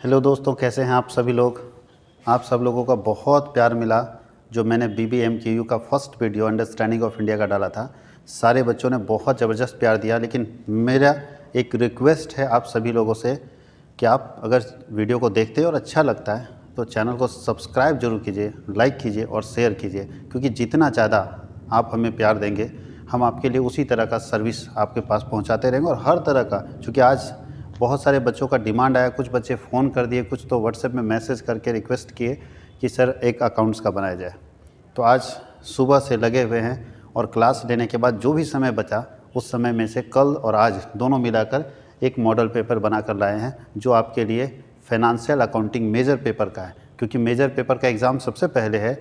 Hello दोस्तों, कैसे हैं आप सभी लोग। आप सब लोगों का बहुत प्यार मिला जो मैंने BBMKU का first video understanding of India का डाला था। सारे बच्चों ने बहुत ज़बरदस्त प्यार दिया, लेकिन मेरा एक रिक्वेस्ट है आप सभी लोगों से कि आप अगर वीडियो को देखते हैं और अच्छा लगता है तो चैनल को सब्सक्राइब जरूर कीजिए, लाइक कीजिए और शेयर कीजिए, क्योंकि जितना ज़्यादा आप हमें प्यार देंगे हम आपके लिए उसी तरह का सर्विस आपके पास पहुँचाते रहेंगे। और हर तरह का, चूँकि आज बहुत सारे बच्चों का डिमांड आया, कुछ बच्चे फ़ोन कर दिए, कुछ तो व्हाट्सएप में मैसेज करके रिक्वेस्ट किए कि सर एक अकाउंट्स का बनाया जाए। तो आज सुबह से लगे हुए हैं और क्लास लेने के बाद जो भी समय बचा उस समय में से कल और आज दोनों मिलाकर एक मॉडल पेपर बनाकर लाए हैं जो आपके लिए फाइनेंशियल अकाउंटिंग मेजर पेपर का है, क्योंकि मेजर पेपर का एग्ज़ाम सबसे पहले है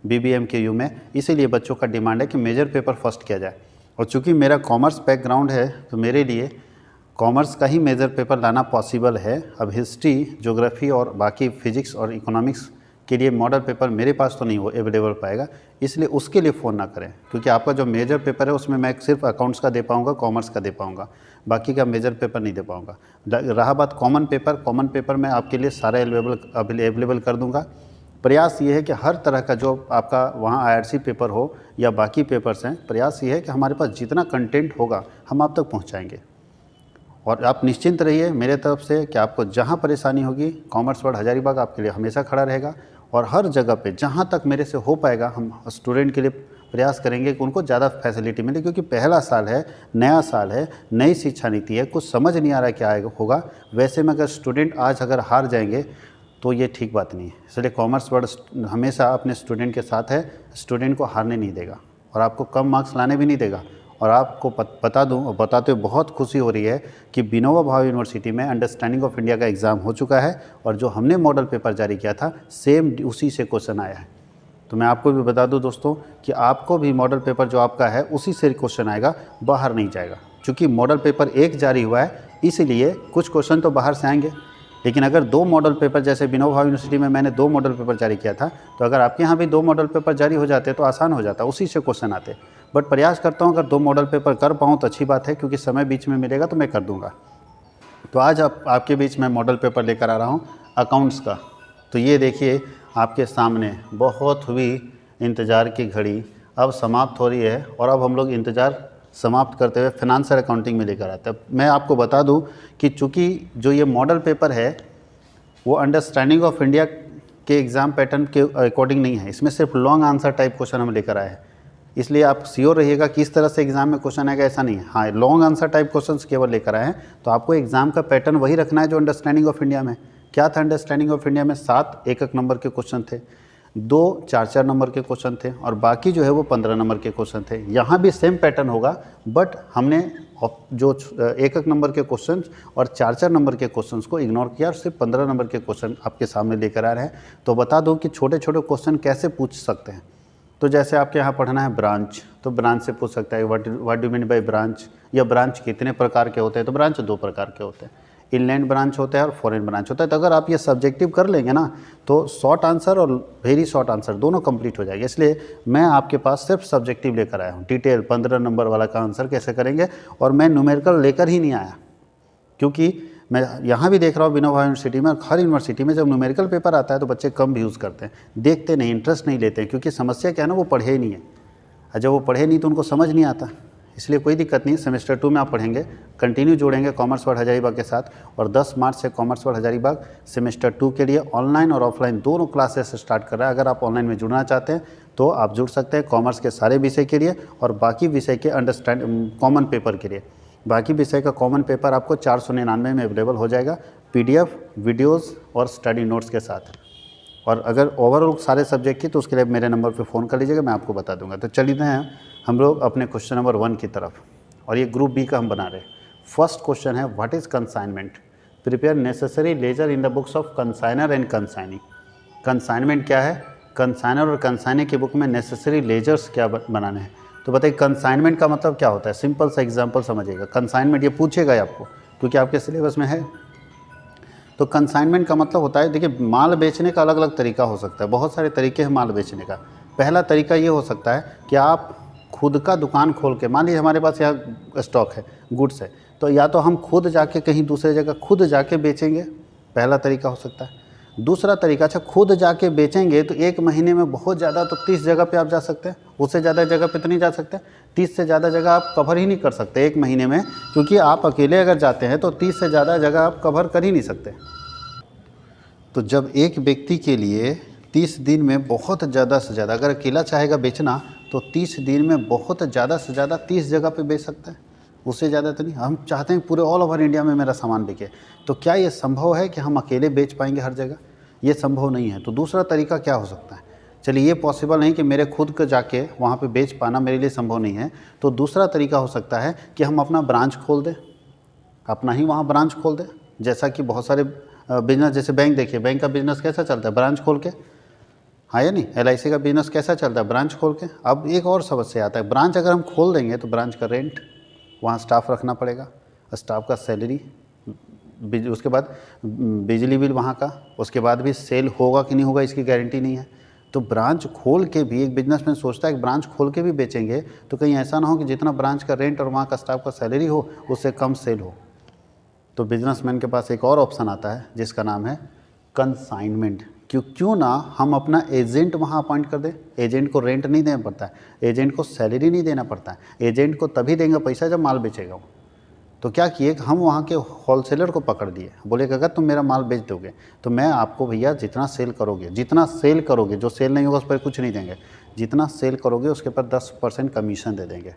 BBMKU में, इसीलिए बच्चों का डिमांड है कि मेजर पेपर फर्स्ट किया जाए। और चूँकि मेरा कॉमर्स बैकग्राउंड है तो मेरे लिए कॉमर्स का ही मेजर पेपर लाना पॉसिबल है। अब हिस्ट्री, ज्योग्राफी और बाकी फिजिक्स और इकोनॉमिक्स के लिए मॉडल पेपर मेरे पास तो नहीं हो अवेलेबल पाएगा, इसलिए उसके लिए फ़ोन ना करें, क्योंकि आपका जो मेजर पेपर है उसमें मैं सिर्फ अकाउंट्स का दे पाऊँगा, कॉमर्स का दे पाऊँगा, बाकी का मेजर पेपर नहीं दे पाऊँगा। रहा बात कॉमन पेपर मैं आपके लिए सारा अवेलेबल कर दूँगा। प्रयास ये है कि हर तरह का जो आपका वहाँ IRC पेपर हो या बाकी पेपर्स हैं, प्रयास ये है कि हमारे पास जितना कंटेंट होगा हम आप तक पहुँचाएँगे। और आप निश्चिंत रहिए मेरे तरफ से कि आपको जहाँ परेशानी होगी कॉमर्स वर्ल्ड हजारीबाग आपके लिए हमेशा खड़ा रहेगा। और हर जगह पे जहाँ तक मेरे से हो पाएगा हम स्टूडेंट के लिए प्रयास करेंगे कि उनको ज़्यादा फैसिलिटी मिले, क्योंकि पहला साल है, नया साल है, नई शिक्षा नीति है, कुछ समझ नहीं आ रहा क्या होगा। वैसे में अगर स्टूडेंट आज अगर हार जाएंगे तो ये ठीक बात नहीं है। इसलिए कॉमर्स वर्ल्ड हमेशा अपने स्टूडेंट के साथ है, स्टूडेंट को हारने नहीं देगा और आपको कम मार्क्स लाने भी नहीं देगा। और आपको बता दूं और बताते हुए बहुत खुशी हो रही है कि विनोबा भावे यूनिवर्सिटी में अंडरस्टैंडिंग ऑफ इंडिया का एग्ज़ाम हो चुका है और जो हमने मॉडल पेपर जारी किया था सेम उसी से क्वेश्चन आया है। तो मैं आपको भी बता दूं दोस्तों कि आपको भी मॉडल पेपर जो आपका है उसी से क्वेश्चन आएगा, बाहर नहीं जाएगा। चूँकि मॉडल पेपर 1 जारी हुआ है इसीलिए कुछ क्वेश्चन तो बाहर से आएंगे, लेकिन अगर 2 मॉडल पेपर, जैसे विनोबा भावे यूनिवर्सिटी में मैंने 2 मॉडल पेपर जारी किया था, तो अगर आपके यहाँ भी 2 मॉडल पेपर जारी हो जाते तो आसान हो जाता, उसी से क्वेश्चन आते। बट प्रयास करता हूँ अगर 2 मॉडल पेपर कर पाऊँ तो अच्छी बात है, क्योंकि समय बीच में मिलेगा तो मैं कर दूँगा। तो आज आपके बीच में मॉडल पेपर लेकर आ रहा हूँ अकाउंट्स का। तो ये देखिए आपके सामने बहुत हुई इंतज़ार की घड़ी अब समाप्त हो रही है और अब हम लोग इंतज़ार समाप्त करते हुए फाइनेंशियल अकाउंटिंग में लेकर आते हैं। मैं आपको बता दूं कि चूँकि जो ये मॉडल पेपर है वो अंडरस्टैंडिंग ऑफ इंडिया के एग्ज़ाम पैटर्न के अकॉर्डिंग नहीं है, इसमें सिर्फ लॉन्ग आंसर टाइप क्वेश्चन हम लेकर आए हैं। इसलिए आप श्योर रहिएगा कि इस तरह से एग्ज़ाम में क्वेश्चन आएगा ऐसा नहीं है। हाँ, लॉन्ग आंसर टाइप क्वेश्चंस केवल लेकर आए हैं। तो आपको एग्ज़ाम का पैटर्न वही रखना है जो अंडरस्टैंडिंग ऑफ इंडिया में क्या था। अंडरस्टैंडिंग ऑफ इंडिया में 7 1-1 नंबर के क्वेश्चन थे, 2 4-4 नंबर के क्वेश्चन थे और बाकी जो है वो 15 नंबर के क्वेश्चन थे। यहाँ भी सेम पैटर्न होगा, बट हमने जो 1-1 नंबर के क्वेश्चन और 4-4 नंबर के क्वेश्चंस को इग्नोर किया और सिर्फ 15 नंबर के क्वेश्चन आपके सामने लेकर आ रहे हैं। तो बता दूं कि छोटे छोटे क्वेश्चन कैसे पूछ सकते हैं। तो जैसे आपके यहाँ पढ़ना है ब्रांच, तो ब्रांच से पूछ सकता है what do mean by branch, या ब्रांच कितने प्रकार के होते हैं। तो ब्रांच 2 प्रकार के होते हैं, इनलैंड ब्रांच होता है और फॉरेन ब्रांच होता है। तो अगर आप ये सब्जेक्टिव कर लेंगे ना तो शॉर्ट आंसर और वेरी शॉर्ट आंसर दोनों कंप्लीट हो जाएगा। इसलिए मैं आपके पास सिर्फ सब्जेक्टिव लेकर आया हूँ। डिटेल 15 नंबर वाला का आंसर कैसे करेंगे, और मैं न्यूमेरिकल लेकर ही नहीं आया, क्योंकि मैं यहाँ भी देख रहा हूँ विनोबा यूनिवर्सिटी में, हर यूनिवर्सिटी में जब न्यूमेरिकल पेपर आता है तो बच्चे कम व्यूज़ करते हैं, देखते नहीं, इंटरेस्ट नहीं लेते हैं, क्योंकि समस्या क्या है ना, वो पढ़े ही नहीं है। और जब वो पढ़े नहीं तो उनको समझ नहीं आता। इसलिए कोई दिक्कत नहीं, सेमेस्टर 2 में आप पढ़ेंगे, कंटिन्यू जोड़ेंगे कॉमर्स वर्ल्ड हजारीबाग के साथ। और 10 मार्च से कॉमर्स वर्ल्ड हजारीबाग सेमेस्टर 2 के लिए ऑनलाइन और ऑफलाइन दोनों क्लासेस स्टार्ट कर रहा है। अगर आप ऑनलाइन में जुड़ना चाहते हैं तो आप जुड़ सकते हैं कॉमर्स के सारे विषय के लिए और बाकी विषय के कॉमन पेपर के लिए। बाकी विषय का कॉमन पेपर आपको 499 में अवेलेबल हो जाएगा, PDF, वीडियोज़ और स्टडी नोट्स के साथ। और अगर ओवरऑल सारे सब्जेक्ट की तो उसके लिए मेरे नंबर पे फ़ोन कर लीजिएगा, मैं आपको बता दूंगा। तो चलिए हैं हम लोग अपने क्वेश्चन नंबर 1 की तरफ, और ये ग्रुप B का हम बना रहे हैं। फर्स्ट क्वेश्चन है what is consignment, prepare necessary ledger in the books of consignor and consignee. Consignment क्या है, कंसाइनर और कंसाइनी की बुक में नेसेसरी लेजर्स क्या बनाने हैं। तो बताइए कंसाइनमेंट का मतलब क्या होता है। सिंपल सा एग्जाम्पल समझिएगा। कंसाइनमेंट ये पूछेगा आपको क्योंकि आपके सिलेबस में है। तो कंसाइनमेंट का मतलब होता है, देखिए माल बेचने का अलग अलग तरीका हो सकता है, बहुत सारे तरीके हैं माल बेचने का। पहला तरीका ये हो सकता है कि आप खुद का दुकान खोल के, मान लीजिए हमारे पास यहाँ स्टॉक है, गुड्स है, तो या तो हम खुद जाके कहीं दूसरे जगह खुद जाके बेचेंगे, पहला तरीका हो सकता है। दूसरा तरीका, अच्छा खुद जाके बेचेंगे तो एक महीने में बहुत ज़्यादा तो 30 जगह पे आप जा सकते हैं, उससे ज़्यादा जगह पे तो नहीं जा सकते। 30 से ज़्यादा जगह आप कवर ही नहीं कर सकते एक महीने में, क्योंकि आप अकेले अगर जाते हैं तो 30 से ज़्यादा जगह आप कवर कर ही नहीं सकते। तो जब एक व्यक्ति के लिए 30 दिन में बहुत ज़्यादा से ज़्यादा, अगर अकेला चाहेगा बेचना तो 30 दिन में बहुत ज़्यादा से ज़्यादा 30 जगह पे बेच सकता है, उससे ज़्यादा तो नहीं। हम चाहते हैं पूरे ऑल ओवर इंडिया में मेरा सामान बिके, तो क्या ये संभव है कि हम अकेले बेच पाएंगे हर जगह? ये संभव नहीं है। तो दूसरा तरीका क्या हो सकता है? चलिए ये पॉसिबल नहीं कि मेरे खुद को जाके वहाँ पे बेच पाना मेरे लिए संभव नहीं है, तो दूसरा तरीका हो सकता है कि हम अपना ब्रांच खोल दें, अपना ही वहाँ ब्रांच खोल दें। जैसा कि बहुत सारे बिजनेस, जैसे बैंक देखिए, बैंक का बिज़नेस कैसा चलता है? ब्रांच खोल के, हाँ या नहीं? LIC का बिज़नेस कैसा चलता है? ब्रांच खोल के। अब एक और समस्या आता है, ब्रांच अगर हम खोल देंगे तो ब्रांच का रेंट, वहाँ स्टाफ रखना पड़ेगा, स्टाफ का सैलरी, उसके बाद बिजली बिल वहाँ का, उसके बाद भी सेल होगा कि नहीं होगा इसकी गारंटी नहीं है। तो ब्रांच खोल के भी एक बिजनेसमैन सोचता है कि ब्रांच खोल के भी बेचेंगे तो कहीं ऐसा ना हो कि जितना ब्रांच का रेंट और वहाँ का स्टाफ का सैलरी हो उससे कम सेल हो। तो बिजनेसमैन के पास एक और ऑप्शन आता है जिसका नाम है कंसाइनमेंट। क्यों ना हम अपना एजेंट वहाँ अपॉइंट कर दें। एजेंट को रेंट नहीं देना पड़ता है, एजेंट को सैलरी नहीं देना पड़ता है, एजेंट को तभी देंगे पैसा जब माल बेचेगा वो। तो क्या किए, हम वहाँ के होलसेलर को पकड़ दिए, बोले कि अगर तुम मेरा माल बेच दोगे तो मैं आपको भैया जितना सेल करोगे, जो सेल नहीं होगा उस पर कुछ नहीं देंगे, जितना सेल करोगे उसके ऊपर 10% कमीशन दे देंगे।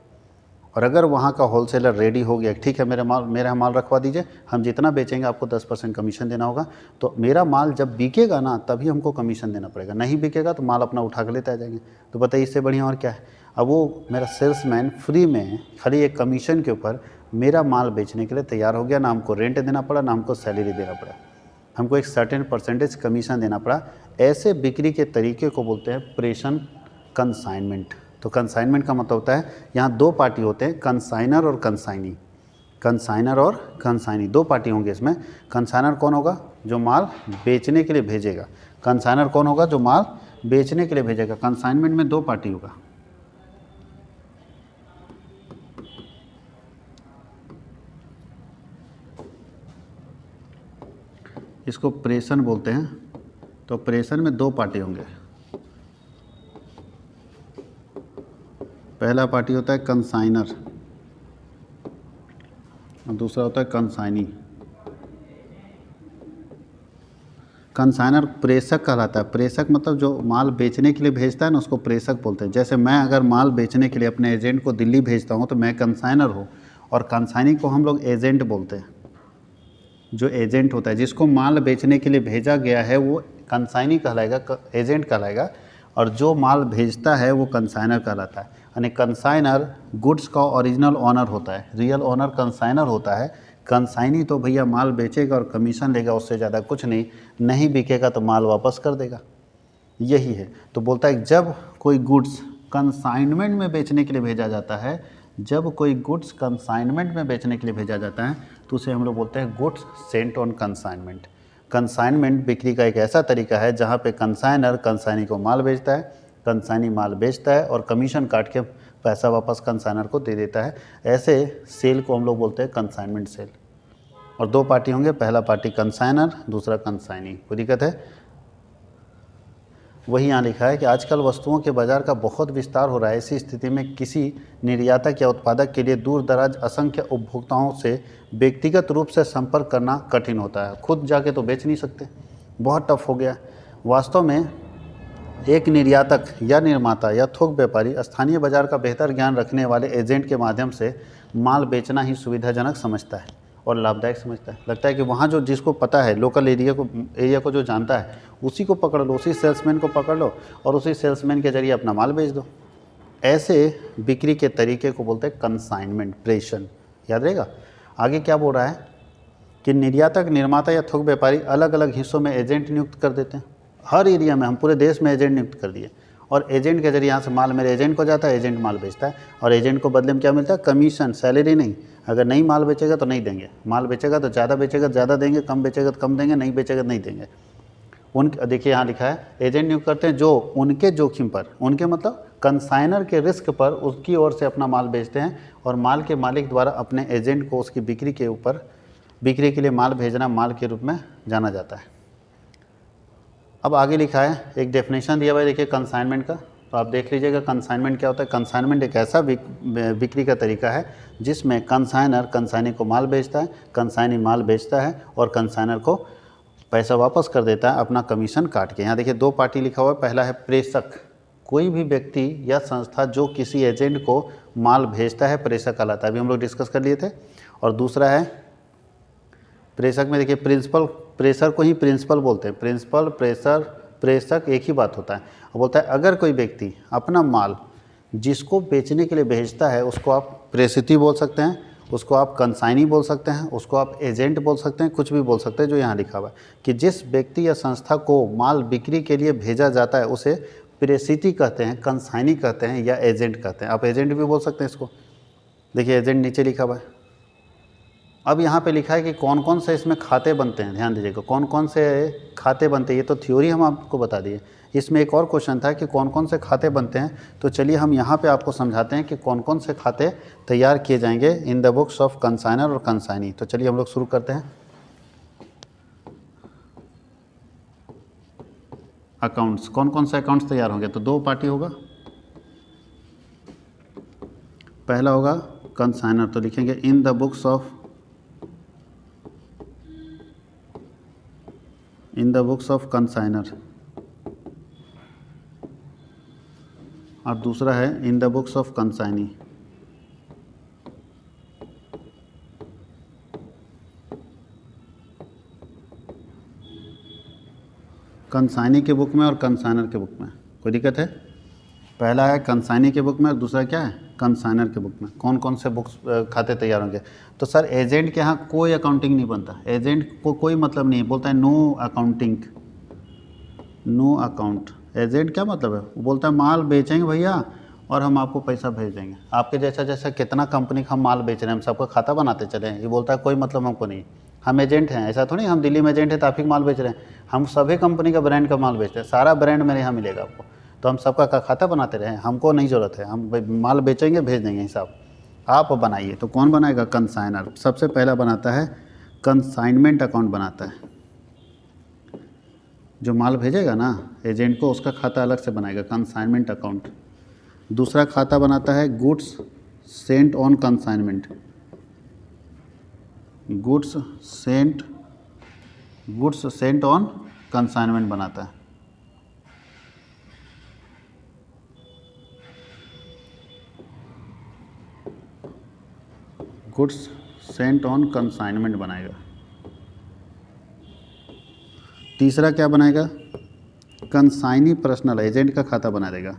और अगर वहाँ का होलसेलर रेडी हो गया, ठीक है मेरा माल रखवा दीजिए, हम जितना बेचेंगे आपको 10% कमीशन देना होगा, तो मेरा माल जब बिकेगा ना तभी हमको कमीशन देना पड़ेगा, नहीं बिकेगा तो माल अपना उठा के लेते आ जाएंगे। तो बताइए इससे बढ़िया और क्या है। अब वो मेरा सेल्समैन फ्री में खाली एक कमीशन के ऊपर मेरा माल बेचने के लिए तैयार हो गया, ना हमको रेंट देना पड़ा, ना हमको सैलरी देना पड़ा, हमको एक सर्टेन परसेंटेज कमीशन देना पड़ा। ऐसे बिक्री के तरीके को बोलते हैं प्रेषण कंसाइनमेंट। तो कंसाइनमेंट का मतलब होता है यहाँ दो पार्टी होते हैं, कंसाइनर और कंसाइनी। कंसाइनर और कंसाइनी दो पार्टी होंगे इसमें। कंसाइनर कौन होगा? जो माल बेचने के लिए भेजेगा। कंसाइनर कौन होगा? जो माल बेचने के लिए भेजेगा। कंसाइनमेंट में दो पार्टी होगा। इसको प्रेषण बोलते हैं। तो प्रेषण में दो पार्टी होंगे। पहला पार्टी होता है कंसाइनर और दूसरा होता है कंसाइनी। कंसाइनर प्रेषक कहलाता है। प्रेषक मतलब जो माल बेचने के लिए भेजता है ना, उसको प्रेषक बोलते हैं। जैसे मैं अगर माल बेचने के लिए अपने एजेंट को दिल्ली भेजता हूँ तो मैं कंसाइनर हूँ, और कंसाइनी को हम लोग एजेंट बोलते हैं। जो एजेंट होता है, जिसको माल बेचने के लिए भेजा गया है, वो कंसाइनी कहलाएगा, एजेंट कहलाएगा, और जो माल भेजता है वो कंसाइनर कहलाता है। यानी कंसाइनर गुड्स का ओरिजिनल ओनर होता है, रियल ओनर कंसाइनर होता है। कंसाइनी तो भैया माल बेचेगा और कमीशन लेगा, उससे ज़्यादा कुछ नहीं बिकेगा तो माल वापस कर देगा, यही है। तो बोलता है जब कोई गुड्स कंसाइनमेंट में बेचने के लिए भेजा जाता है, जब कोई गुड्स कंसाइनमेंट में बेचने के लिए भेजा जाता है तो उसे हम लोग बोलते हैं goods sent on consignment. Consignment बिक्री का एक ऐसा तरीका है जहाँ पे कंसाइनर कंसाइनी को माल बेचता है, कंसाइनी माल बेचता है और कमीशन काट के पैसा वापस कंसाइनर को दे देता है। ऐसे सेल को हम लोग बोलते हैं कंसाइनमेंट सेल। और दो पार्टी होंगे, पहला पार्टी कंसाइनर, दूसरा कंसाइनी। कोई दिक्कत है? वही यहाँ लिखा है कि आजकल वस्तुओं के बाज़ार का बहुत विस्तार हो रहा है। ऐसी स्थिति में किसी निर्यातक या उत्पादक के लिए दूर दराज असंख्य उपभोक्ताओं से व्यक्तिगत रूप से संपर्क करना कठिन होता है। खुद जाके तो बेच नहीं सकते, बहुत टफ हो गया। वास्तव में एक निर्यातक या निर्माता या थोक व्यापारी स्थानीय बाज़ार का बेहतर ज्ञान रखने वाले एजेंट के माध्यम से माल बेचना ही सुविधाजनक समझता है और लाभदायक समझता है। लगता है कि वहाँ जो जिसको पता है, लोकल एरिया को जो जानता है, उसी को पकड़ लो, उसी सेल्समैन को पकड़ लो और उसी सेल्समैन के जरिए अपना माल बेच दो। ऐसे बिक्री के तरीके को बोलते हैं कंसाइनमेंट, प्रेषण। याद रहेगा। आगे क्या बोल रहा है कि निर्यातक, निर्माता या थोक व्यापारी अलग अलग हिस्सों में एजेंट नियुक्त कर देते हैं। हर एरिया में हम पूरे देश में एजेंट नियुक्त कर दिए और एजेंट के जरिए यहाँ से माल मेरे एजेंट को जाता है, एजेंट माल बेचता है और एजेंट को बदले में क्या मिलता है? कमीशन, सैलरी नहीं। अगर नहीं माल बेचेगा तो नहीं देंगे, माल बेचेगा तो ज़्यादा बेचेगा ज़्यादा देंगे, कम बेचेगा तो कम देंगे, नहीं बेचेगा तो नहीं देंगे। देखिए यहाँ लिखा है एजेंट नियुक्त करते हैं जो उनके जोखिम पर, उनके मतलब कंसाइनर के रिस्क पर उसकी ओर से अपना माल बेचते हैं और माल के मालिक द्वारा अपने एजेंट को उसकी बिक्री के ऊपर बिक्री के लिए माल भेजना माल के रूप में जाना जाता है। अब आगे लिखा है एक डेफिनेशन दिया हुआ है, देखिए कंसाइनमेंट का, तो आप देख लीजिएगा कंसाइनमेंट क्या होता है। कंसाइनमेंट एक ऐसा बिक्री का तरीका है जिसमें कंसाइनर कंसाइनी को माल बेचता है, कंसाइनी माल बेचता है और कंसाइनर को पैसा वापस कर देता है अपना कमीशन काट के। यहाँ देखिए दो पार्टी लिखा हुआ है, पहला है प्रेषक, कोई भी व्यक्ति या संस्था जो किसी एजेंट को माल भेजता है प्रेषक कहलाता है, अभी हम लोग डिस्कस कर लिए थे। और दूसरा है प्रेषक में देखिए प्रिंसिपल, प्रेषर को ही प्रिंसिपल बोलते हैं, प्रिंसिपल प्रेषर प्रेषक एक ही बात होता है। और बोलता है अगर कोई व्यक्ति अपना माल जिसको बेचने के लिए भेजता है उसको आप प्रेषिती बोल सकते हैं, उसको आप कंसाइनी बोल सकते हैं, उसको आप एजेंट बोल सकते हैं, कुछ भी बोल सकते हैं। जो यहाँ लिखा हुआ है कि जिस व्यक्ति या संस्था को माल बिक्री के लिए भेजा जाता है उसे प्रेषिती कहते हैं, कंसाइनी कहते हैं या एजेंट कहते हैं। आप एजेंट भी बोल सकते हैं इसको, देखिए एजेंट नीचे लिखा हुआ है। अब यहाँ पे लिखा है कि कौन कौन से इसमें खाते बनते हैं, ध्यान दीजिएगा कौन कौन से खाते बनते हैं। ये तो थ्योरी हम आपको बता दिए, इसमें एक और क्वेश्चन था कि कौन कौन से खाते बनते हैं। तो चलिए हम यहाँ पे आपको समझाते हैं कि कौन कौन से खाते तैयार किए जाएंगे in the books of consignor और कंसाइनी। तो चलिए हम लोग शुरू करते हैं। अकाउंट्स, कौन कौन से अकाउंट्स तैयार होंगे, तो दो पार्टी होगा, पहला होगा कंसाइनर, तो लिखेंगे in the books of consignor, और दूसरा है in the books of consignee. Consignee के बुक में और कंसाइनर के बुक में कोई दिक्कत है? पहला है कंसाइनी के बुक में और दूसरा क्या है, कंसाइनर के बुक में। कौन कौन से बुक्स खाते तैयार होंगे? तो सर एजेंट के यहाँ कोई अकाउंटिंग नहीं बनता, एजेंट को कोई मतलब नहीं है, बोलता है no accounting, no account. Agent क्या मतलब है? वो बोलता है माल बेचेंगे भैया और हम आपको पैसा भेज देंगे। आपके जैसा जैसा कितना कंपनी का हम माल बेच रहे हैं, हम सबका खाता बनाते चले हैं। ये बोलता है कोई मतलब हमको नहीं, हम एजेंट हैं। ऐसा थोड़ी हम दिल्ली में एजेंट है तो आप ही माल बेच रहे हैं, हम सभी कंपनी का ब्रांड का माल बेचते हैं, सारा ब्रांड मेरे यहाँ मिलेगा आपको। तो हम सबका खाता बनाते रहे, हमको नहीं ज़रूरत है, हम माल बेचेंगे भेज देंगे हिसाब, आप बनाइए। तो कौन बनाएगा? कंसाइनर। सबसे पहला बनाता है कंसाइनमेंट अकाउंट बनाता है, जो माल भेजेगा ना एजेंट को उसका खाता अलग से बनाएगा, कंसाइनमेंट अकाउंट। दूसरा खाता बनाता है goods sent on consignment, goods sent on consignment बनाता है। गुड्स सेंट ऑन कंसाइनमेंट बनाएगा। तीसरा क्या बनाएगा? कंसाइनी पर्सनल, एजेंट का खाता बना देगा।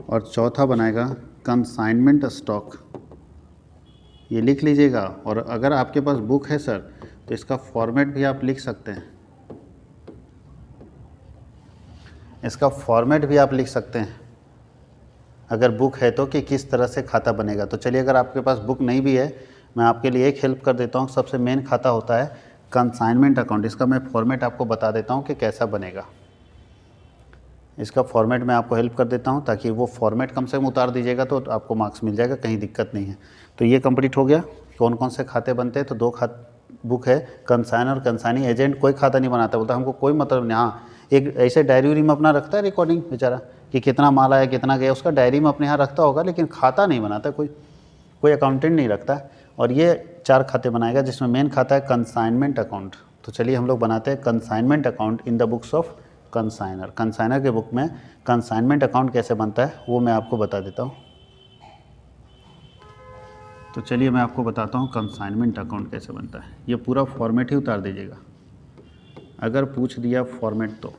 और चौथा बनाएगा कंसाइनमेंट स्टॉक। ये लिख लीजिएगा, और अगर आपके पास बुक है सर तो इसका फॉर्मेट भी आप लिख सकते हैं, इसका फॉर्मेट भी आप लिख सकते हैं अगर बुक है तो, कि किस तरह से खाता बनेगा। तो चलिए अगर आपके पास बुक नहीं भी है, मैं आपके लिए एक हेल्प कर देता हूँ। सबसे मेन खाता होता है कंसाइनमेंट अकाउंट, इसका मैं फॉर्मेट आपको बता देता हूँ कि कैसा बनेगा। इसका फॉर्मेट मैं आपको हेल्प कर देता हूँ, ताकि वो फॉर्मेट कम से कम उतार दीजिएगा तो आपको मार्क्स मिल जाएगा, कहीं दिक्कत नहीं है। तो ये कंप्लीट हो गया कौन कौन से खाते बनते हैं। तो दो बुक है, कंसाइनर कंसाइनी। एजेंट कोई खाता नहीं बनाता, बोलता हमको कोई मतलब नहीं। हाँ, एक ऐसे डायरी उरी में अपना रखता है रिकॉर्डिंग बेचारा, कि कितना माल आया कितना गया, उसका डायरी में अपने यहाँ रखता होगा, लेकिन खाता नहीं बनाता, कोई अकाउंटेंट नहीं रखता। और ये 4 खाते बनाएगा, जिसमें मेन खाता है कंसाइनमेंट अकाउंट। तो चलिए हम लोग बनाते हैं consignment account in the books of consignor. Consignor के बुक में कंसाइनमेंट अकाउंट कैसे बनता है वो मैं आपको बता देता हूँ। तो चलिए मैं आपको बताता हूँ कंसाइनमेंट अकाउंट कैसे बनता है। ये पूरा फॉर्मेट ही उतार दीजिएगा, अगर पूछ दिया फॉर्मेट तो,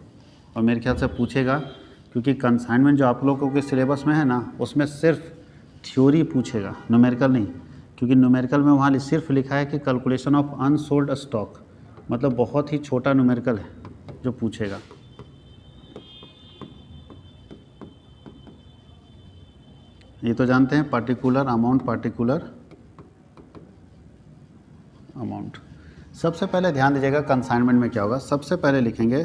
और मेरे ख्याल से पूछेगा, क्योंकि कंसाइनमेंट जो आप लोगों के सिलेबस में है ना, उसमें सिर्फ थ्योरी पूछेगा, न्यूमेरिकल नहीं। क्योंकि न्यूमेरिकल में वहाँ सिर्फ लिखा है कि कैलकुलेशन ऑफ अनसोल्ड स्टॉक, मतलब बहुत ही छोटा न्यूमेरिकल है जो पूछेगा। ये तो जानते हैं पार्टिकुलर अमाउंट, पार्टिकुलर अमाउंट। सबसे पहले ध्यान दीजिएगा कंसाइनमेंट में क्या होगा। सबसे पहले लिखेंगे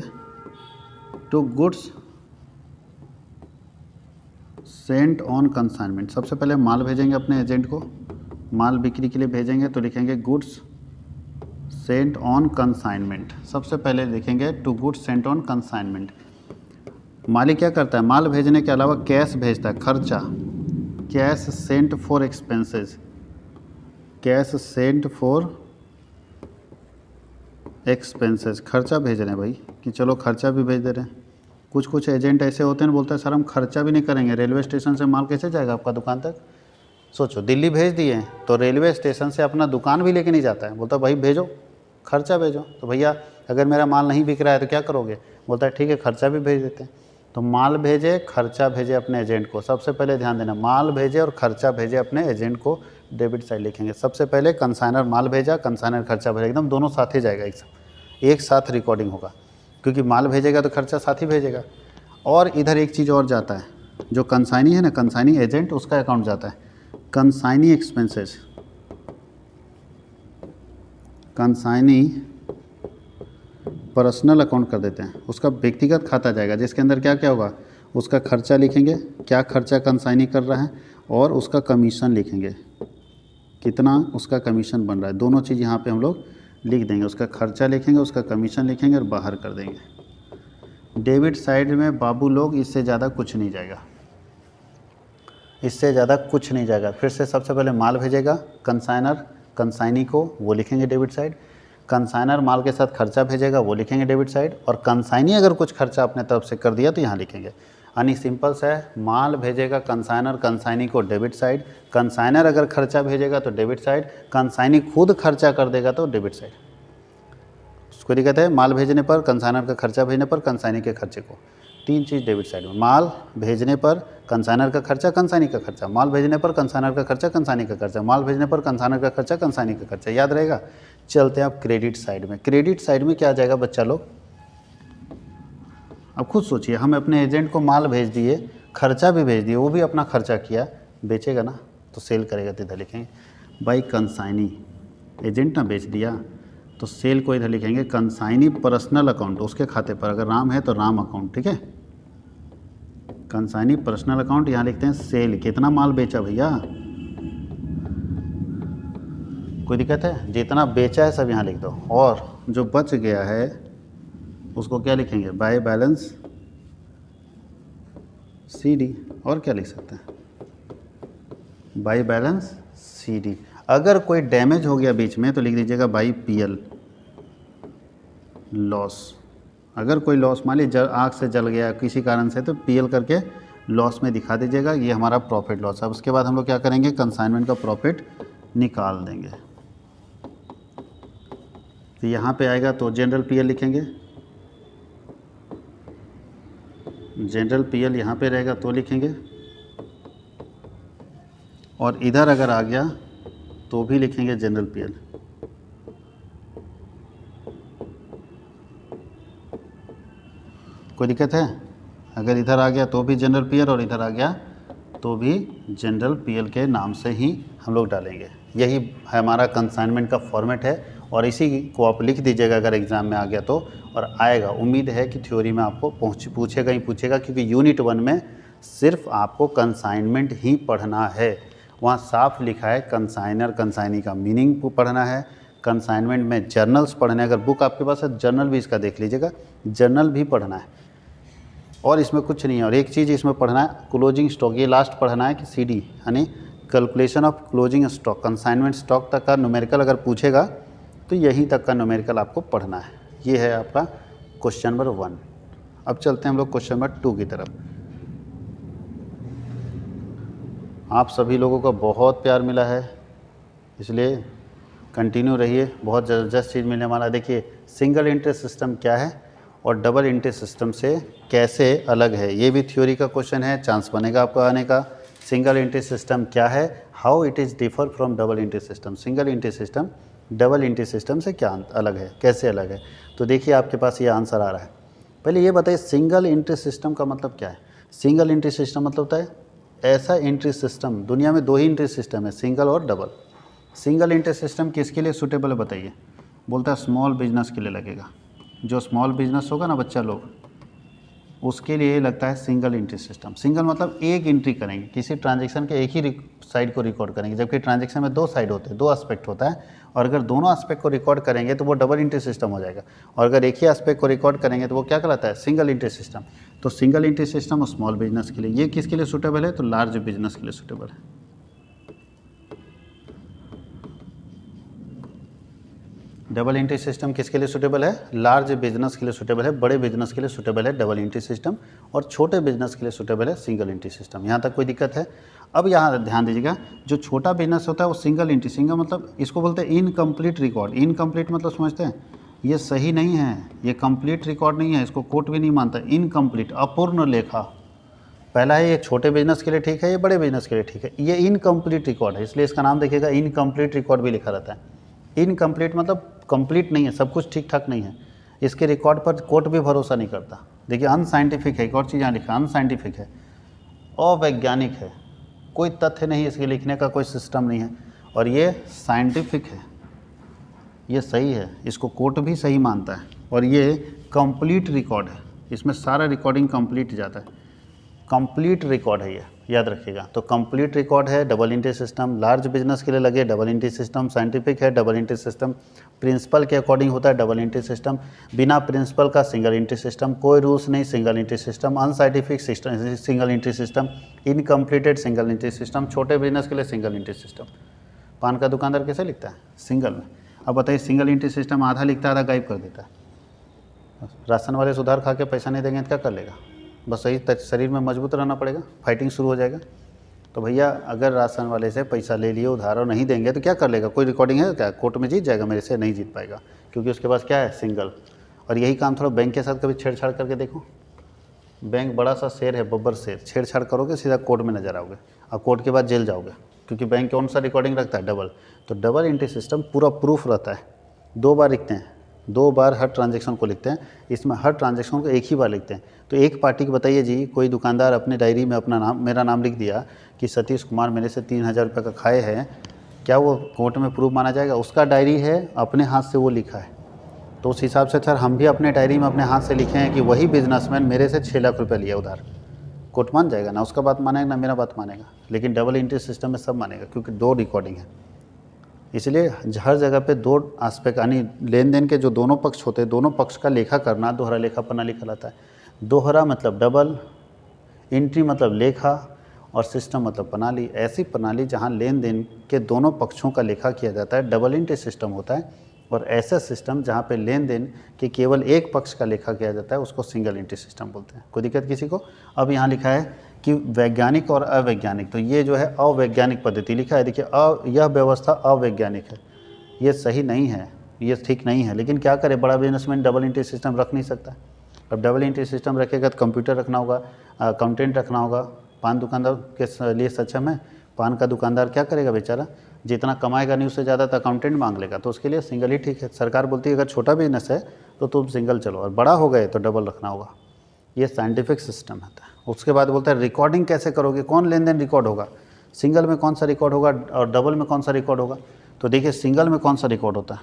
to goods sent on consignment, सबसे पहले माल भेजेंगे अपने एजेंट को, माल बिक्री के लिए भेजेंगे तो लिखेंगे गुड्स सेंट ऑन कंसाइनमेंट। सबसे पहले लिखेंगे to goods sent on consignment. मालिक क्या करता है, माल भेजने के अलावा कैश भेजता है, खर्चा, cash sent for expenses, cash sent for expenses, खर्चा भेज रहे हैं भाई कि चलो खर्चा भी भेज दे रहे हैं। कुछ एजेंट ऐसे होते हैं बोलते हैं सर हम खर्चा भी नहीं करेंगे, रेलवे स्टेशन से माल कैसे जाएगा आपका दुकान तक। सोचो दिल्ली भेज दिए तो रेलवे स्टेशन से अपना दुकान भी लेके नहीं जाता है, बोलता भाई भेजो खर्चा भेजो। तो भैया अगर मेरा माल नहीं बिक रहा है तो क्या करोगे, बोलता है ठीक है खर्चा भी भेज देते हैं। तो माल भेजे खर्चा भेजे अपने एजेंट को, सबसे पहले ध्यान देना माल भेजे और खर्चा भेजे अपने एजेंट को, डेबिट साइड लिखेंगे। सबसे पहले कंसाइनर माल भेजा, कंसाइनर खर्चा भेजा, एकदम दोनों साथ ही जाएगा, एक साथ रिकॉर्डिंग होगा, क्योंकि माल भेजेगा तो खर्चा साथ ही भेजेगा। और इधर एक चीज़ और जाता है, जो कंसाइनी है ना, कंसाइनी एजेंट, उसका अकाउंट जाता है consignee expenses, consignee personal account कर देते हैं, उसका व्यक्तिगत खाता जाएगा जिसके अंदर क्या क्या होगा, उसका खर्चा लिखेंगे, क्या खर्चा कंसाइनी कर रहा है, और उसका कमीशन लिखेंगे, कितना उसका कमीशन बन रहा है। दोनों चीज़ यहाँ पे हम लोग लिख देंगे, उसका खर्चा लिखेंगे, उसका कमीशन लिखेंगे और बाहर कर देंगे। डेबिट साइड में बाबू लोग इससे ज़्यादा कुछ नहीं जाएगा, इससे ज़्यादा कुछ नहीं जाएगा। फिर से सबसे पहले माल भेजेगा कंसाइनर कंसाइनी को, वो लिखेंगे डेबिट साइड, कंसाइनर माल के साथ खर्चा भेजेगा, वो लिखेंगे डेबिट साइड, और कंसाइनी अगर कुछ खर्चा अपने तरफ से कर दिया तो यहाँ लिखेंगे। यानी सिंपल सा है, माल भेजेगा कंसाइनर कंसाइनी को डेबिट साइड, कंसाइनर अगर खर्चा भेजेगा तो डेबिट साइड, कंसाइनी खुद खर्चा कर देगा तो डेबिट साइड। उसको दिक्कत है, माल भेजने पर कंसाइनर का खर्चा भेजने पर कंसाइनी के खर्चे को, तीन चीज़ डेबिट साइड में, माल भेजने पर कंसाइनर का खर्चा कंसाइनी का खर्चा, माल भेजने पर कंसाइनर का खर्चा कंसाइनी का खर्चा, माल भेजने पर कंसाइनर का खर्चा कंसाइनी का खर्चा, याद रहेगा। चलते हैं अब क्रेडिट साइड में। क्रेडिट साइड में क्या आ जाएगा बच्चा लोग, अब खुद सोचिए, हम अपने एजेंट को माल भेज दिए, खर्चा भी भेज दिए, वो भी अपना खर्चा किया, बेचेगा ना तो सेल करेगा, तो इधर लिखेंगे बाई कंसाइनी, एजेंट ना बेच दिया तो सेल को इधर लिखेंगे कंसाइनी पर्सनल अकाउंट, उसके खाते पर, अगर राम है तो राम अकाउंट, ठीक है, कंसाइनी पर्सनल अकाउंट। यहाँ लिखते हैं सेल, कितना माल बेचा भैया, कोई दिक्कत है, जितना बेचा है सब यहाँ लिख दो, और जो बच गया है उसको क्या लिखेंगे, बाय बैलेंस CD, और क्या लिख सकते हैं, बाय बैलेंस CD। अगर कोई डैमेज हो गया बीच में तो लिख दीजिएगा बाई PL लॉस, अगर कोई लॉस मान लीजिए आग से जल गया किसी कारण से तो PL करके लॉस में दिखा दीजिएगा, ये हमारा प्रॉफिट लॉस। अब उसके बाद हम लोग क्या करेंगे, कंसाइनमेंट का प्रॉफिट निकाल देंगे। तो यहाँ पे आएगा तो जनरल PL लिखेंगे, जनरल PL यहाँ पे रहेगा तो लिखेंगे, और इधर अगर आ गया तो भी लिखेंगे जनरल PL। कोई दिक्कत है, अगर इधर आ गया तो भी जनरल PL और इधर आ गया तो भी जनरल PL के नाम से ही हम लोग डालेंगे। यही हमारा कंसाइनमेंट का फॉर्मेट है, और इसी को आप लिख दीजिएगा अगर एग्ज़ाम में आ गया तो, और आएगा। उम्मीद है कि थ्योरी में आपको पूछेगा ही पूछेगा, क्योंकि यूनिट 1 में सिर्फ आपको कंसाइनमेंट ही पढ़ना है। वहाँ साफ लिखा है कंसाइनर कंसाइनी का मीनिंग पढ़ना है, कंसाइनमेंट में जर्नल्स पढ़ने, अगर बुक आपके पास है जर्नल भी इसका देख लीजिएगा, जर्नल भी पढ़ना है, और इसमें कुछ नहीं है। और एक चीज़ इसमें पढ़ना है क्लोजिंग स्टॉक, ये लास्ट पढ़ना है कि CD यानी calculation of closing stock, consignment stock तक का न्यूमेरिकल अगर पूछेगा तो यहीं तक का न्यूमेरिकल आपको पढ़ना है। ये है आपका क्वेश्चन नंबर 1। अब चलते हैं हम लोग क्वेश्चन नंबर 2 की तरफ। आप सभी लोगों का बहुत प्यार मिला है, इसलिए कंटिन्यू रहिए, बहुत ज़बरदस्त चीज़ मिलने वाला। देखिए सिंगल इंटरेस्ट सिस्टम क्या है और डबल इंटरेस्ट सिस्टम से कैसे अलग है, ये भी थ्योरी का क्वेश्चन है, चांस बनेगा आपको आने का। सिंगल इंटरेस्ट सिस्टम क्या है, how it is differ from double interest system, single interest system double interest system से क्या अलग है, कैसे अलग है। तो देखिए आपके पास ये आंसर आ रहा है। पहले ये बताइए सिंगल इंटरेस्ट सिस्टम का मतलब क्या है। सिंगल इंटरेस्ट सिस्टम मतलब होता है ऐसा इंटरेस्ट सिस्टम, दुनिया में 2 ही इंटरेस्ट सिस्टम है, सिंगल और डबल। सिंगल इंटरेस्ट सिस्टम किसके लिए सूटेबल है बताइए, बोलता है स्मॉल बिजनेस के लिए लगेगा। जो स्मॉल बिजनेस होगा ना बच्चा लोग, उसके लिए लगता है सिंगल एंट्री सिस्टम। सिंगल मतलब एक एंट्री करेंगे, किसी ट्रांजैक्शन के एक ही साइड को रिकॉर्ड करेंगे, जबकि ट्रांजैक्शन में 2 साइड होते हैं, 2 एस्पेक्ट होता है, और अगर दोनों एस्पेक्ट को रिकॉर्ड करेंगे तो वो डबल एंट्री सिस्टम हो जाएगा, और अगर एक ही एस्पेक्ट को रिकॉर्ड करेंगे तो वो क्या कहलाता है, सिंगल एंट्री सिस्टम। तो सिंगल एंट्री सिस्टम और स्मॉल बिजनेस के लिए, ये किसके लिए सूटेबल है, तो लार्ज बिजनेस के लिए सूटेबल है। डबल एंट्री सिस्टम किसके लिए सूटेबल है, लार्ज बिजनेस के लिए सूटेबल है, बड़े बिजनेस के लिए सूटेबल है डबल एंट्री सिस्टम, और छोटे बिजनेस के लिए सूटेबल है सिंगल एंट्री सिस्टम। यहाँ तक कोई दिक्कत है। अब यहाँ ध्यान दीजिएगा, जो छोटा बिजनेस होता है वो सिंगल एंट्री, सिंगल मतलब इसको बोलते हैं इनकम्प्लीट रिकॉर्ड। इनकम्प्लीट मतलब समझते हैं, ये सही नहीं है, ये कंप्लीट रिकॉर्ड नहीं है, इसको कोर्ट भी नहीं मानता। इनकम्प्लीट, अपूर्ण लेखा। पहला है ये छोटे बिजनेस के लिए ठीक है, ये बड़े बिजनेस के लिए ठीक है, ये इनकम्प्लीट रिकॉर्ड है, इसलिए इसका नाम देखिएगा इनकम्प्लीट रिकॉर्ड भी लिखा रहता है। इनकम्प्लीट मतलब कंप्लीट नहीं है, सब कुछ ठीक ठाक नहीं है, इसके रिकॉर्ड पर कोर्ट भी भरोसा नहीं करता। देखिए अनसाइंटिफिक है, एक और चीज़ यहाँ लिखा, अनसाइंटिफिक है, अवैज्ञानिक है, कोई तथ्य नहीं, इसके लिखने का कोई सिस्टम नहीं है। और ये साइंटिफिक है, ये सही है, इसको कोर्ट भी सही मानता है। और ये कंप्लीट रिकॉर्ड है, इसमें सारा रिकॉर्डिंग कंप्लीट जाता है, कंप्लीट रिकॉर्ड है ये, याद रखिएगा। तो कंप्लीट रिकॉर्ड है double entry system, large business के लिए लगे डबल एंट्री सिस्टम, साइंटिफिक है डबल एंट्री सिस्टम, प्रिंसिपल के अकॉर्डिंग होता है डबल एंट्री सिस्टम, बिना प्रिंसिपल का सिंगल एंट्री सिस्टम, कोई रूल्स नहीं single entry system, unscientific system single entry system, incompleted single entry system, छोटे बिजनेस के लिए सिंगल एंट्री सिस्टम। पान का दुकानदार कैसे लिखता है, सिंगल में। अब बताइए सिंगल एंट्री सिस्टम आधा लिखता है आधा गायब कर देता है। राशन वाले सुधार खा के पैसा नहीं देंगे तो क्या कर लेगा, बस सही शरीर में मजबूत रहना पड़ेगा, फाइटिंग शुरू हो जाएगा। तो भैया अगर राशन वाले से पैसा ले लिए उधार और नहीं देंगे तो क्या कर लेगा, कोई रिकॉर्डिंग है क्या, कोर्ट में जीत जाएगा, मेरे से नहीं जीत पाएगा, क्योंकि उसके पास क्या है, सिंगल। और यही काम थोड़ा बैंक के साथ कभी छेड़छाड़ करके देखो, बैंक बड़ा सा शेर है, बब्बर शेर, छेड़छाड़ करोगे सीधा कोर्ट में नजर आओगे, और कोर्ट के बाद जेल जाओगे, क्योंकि बैंक कौन सा रिकॉर्डिंग रखता है, डबल। तो डबल एंट्री सिस्टम पूरा प्रूफ रहता है, 2 बार लिखते हैं, 2 बार हर ट्रांजैक्शन को लिखते हैं, इसमें हर ट्रांजैक्शन को एक ही बार लिखते हैं। तो एक पार्टी को बताइए जी, कोई दुकानदार अपने डायरी में अपना नाम, मेरा नाम लिख दिया कि सतीश कुमार मेरे से 3000 रुपये का खाए हैं, क्या वो कोर्ट में प्रूफ माना जाएगा, उसका डायरी है, अपने हाथ से वो लिखा है। तो उस हिसाब से सर हम भी अपने डायरी में अपने हाथ से लिखे हैं कि वही बिजनेसमैन मेरे से 6 लाख रुपये लिया उधार, कोर्ट मान जाएगा ना, उसका बात मानेगा ना मेरा बात मानेगा। लेकिन डबल एंट्री सिस्टम में सब मानेगा, क्योंकि 2 रिकॉर्डिंग है, इसलिए हर जगह पे 2 एस्पेक्ट, यानी लेन देन के जो दोनों पक्ष होते हैं, दोनों पक्ष का लेखा करना, दोहरा लेखा पन्ना लिखा जाता है। दोहरा मतलब डबल, एंट्री मतलब लेखा, और सिस्टम मतलब प्रणाली। ऐसी प्रणाली जहां लेन देन के दोनों पक्षों का लेखा किया जाता है, डबल एंट्री सिस्टम होता है। और ऐसा सिस्टम जहां पे लेन देन के केवल एक पक्ष का लेखा किया जाता है, उसको सिंगल एंट्री सिस्टम बोलते हैं। कोई दिक्कत किसी को। अब यहाँ लिखा है कि वैज्ञानिक और अवैज्ञानिक, तो ये जो है अवैज्ञानिक पद्धति लिखा है। देखिए यह व्यवस्था अवैज्ञानिक है, ये सही नहीं है, ये ठीक नहीं है। लेकिन क्या करे, बड़ा बिजनेसमैन डबल एंट्री सिस्टम रख नहीं सकता। अब डबल एंट्री सिस्टम रखेगा तो कंप्यूटर रखना होगा, अकाउंटेंट रखना होगा। पान दुकानदार के लिए सक्षम है, पान का दुकानदार क्या करेगा बेचारा, जितना कमाएगा नहीं उससे ज़्यादा तो अकाउंटेंट मांग लेगा, तो उसके लिए सिंगल ही ठीक है। सरकार बोलती है अगर छोटा बिजनेस है तो तुम सिंगल चलो, और बड़ा हो गए तो डबल रखना होगा। ये साइंटिफिक सिस्टम होता है। उसके बाद बोलता है रिकॉर्डिंग कैसे करोगे, कौन लेन देन रिकॉर्ड होगा, सिंगल में कौन सा रिकॉर्ड होगा और डबल में कौन सा रिकॉर्ड होगा। तो देखिए सिंगल में कौन सा रिकॉर्ड होता है,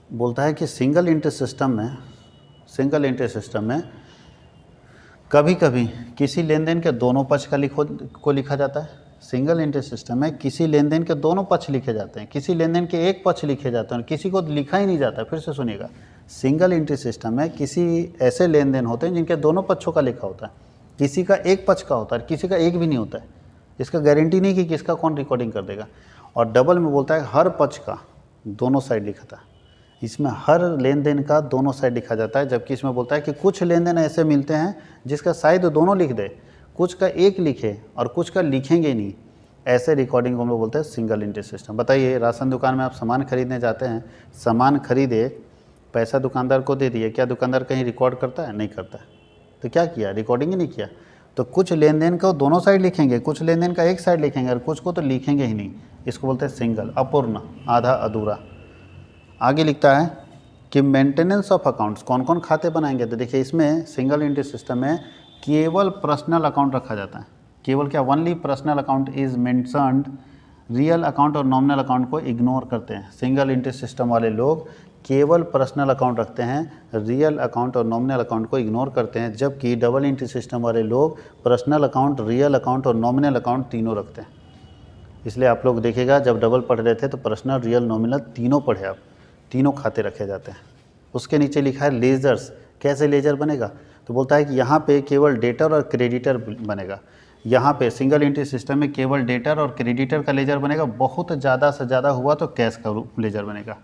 बोलता है कि सिंगल एंट्री सिस्टम में कभी कभी किसी लेन देन के दोनों पक्ष को लिखा जाता है। सिंगल एंट्री सिस्टम में किसी लेन देन के दोनों पक्ष लिखे जाते हैं, किसी लेन देन के एक पक्ष लिखे जाते हैं, किसी को लिखा ही नहीं जाता। फिर से सुनिएगा, सिंगल एंट्री सिस्टम में किसी ऐसे लेन देन होते हैं जिनके दोनों पक्षों का लिखा होता है, किसी का एक पक्ष का होता है, किसी का एक भी नहीं होता है। इसका गारंटी नहीं कि किसका कौन रिकॉर्डिंग कर देगा। और डबल में बोलता है हर पक्ष का दोनों साइड लिखा था, इसमें हर लेन देन का दोनों साइड लिखा जाता है। जबकि इसमें बोलता है कि कुछ लेन देन ऐसे मिलते हैं जिसका शायद दोनों लिख दे, कुछ का एक लिखे और कुछ का लिखेंगे नहीं। ऐसे रिकॉर्डिंग को हम लोग बोलते हैं सिंगल एंट्री सिस्टम। बताइए राशन दुकान में आप सामान खरीदने जाते हैं, सामान खरीदे, पैसा दुकानदार को दे दिए, क्या दुकानदार कहीं रिकॉर्ड करता है, नहीं करता है। तो क्या किया, रिकॉर्डिंग ही नहीं किया। तो कुछ लेन देन को दोनों साइड लिखेंगे, कुछ लेन देन का एक साइड लिखेंगे और कुछ को तो लिखेंगे ही नहीं। इसको बोलते हैं सिंगल, अपूर्ण, आधा अधूरा। आगे लिखता है कि मेंटेनेंस ऑफ अकाउंट्स, कौन कौन खाते बनाएंगे। तो देखिए इसमें सिंगल एंट्री सिस्टम में केवल पर्सनल अकाउंट रखा जाता है। केवल क्या, only personal account is mentioned, real account और नॉमिनल अकाउंट को इग्नोर करते हैं। सिंगल एंट्री सिस्टम वाले लोग केवल पर्सनल अकाउंट रखते हैं, रियल अकाउंट और नॉमिनल अकाउंट को इग्नोर करते हैं, जबकि डबल एंट्री सिस्टम वाले लोग पर्सनल अकाउंट, रियल अकाउंट और नॉमिनल अकाउंट तीनों रखते हैं। इसलिए आप लोग देखिएगा जब डबल पढ़ रहे थे तो पर्सनल, रियल, नॉमिनल तीनों पढ़े, आप तीनों खाते रखे जाते हैं। उसके नीचे लिखा है लेजर्स। कैसे लेजर बनेगा? तो बोलता है कि यहाँ पे केवल डेटर और क्रेडिटर बनेगा। यहाँ पे सिंगल एंट्री सिस्टम में केवल डेटर और क्रेडिटर का लेजर बनेगा। बहुत ज़्यादा से ज़्यादा हुआ तो कैश का लेजर बनेगा,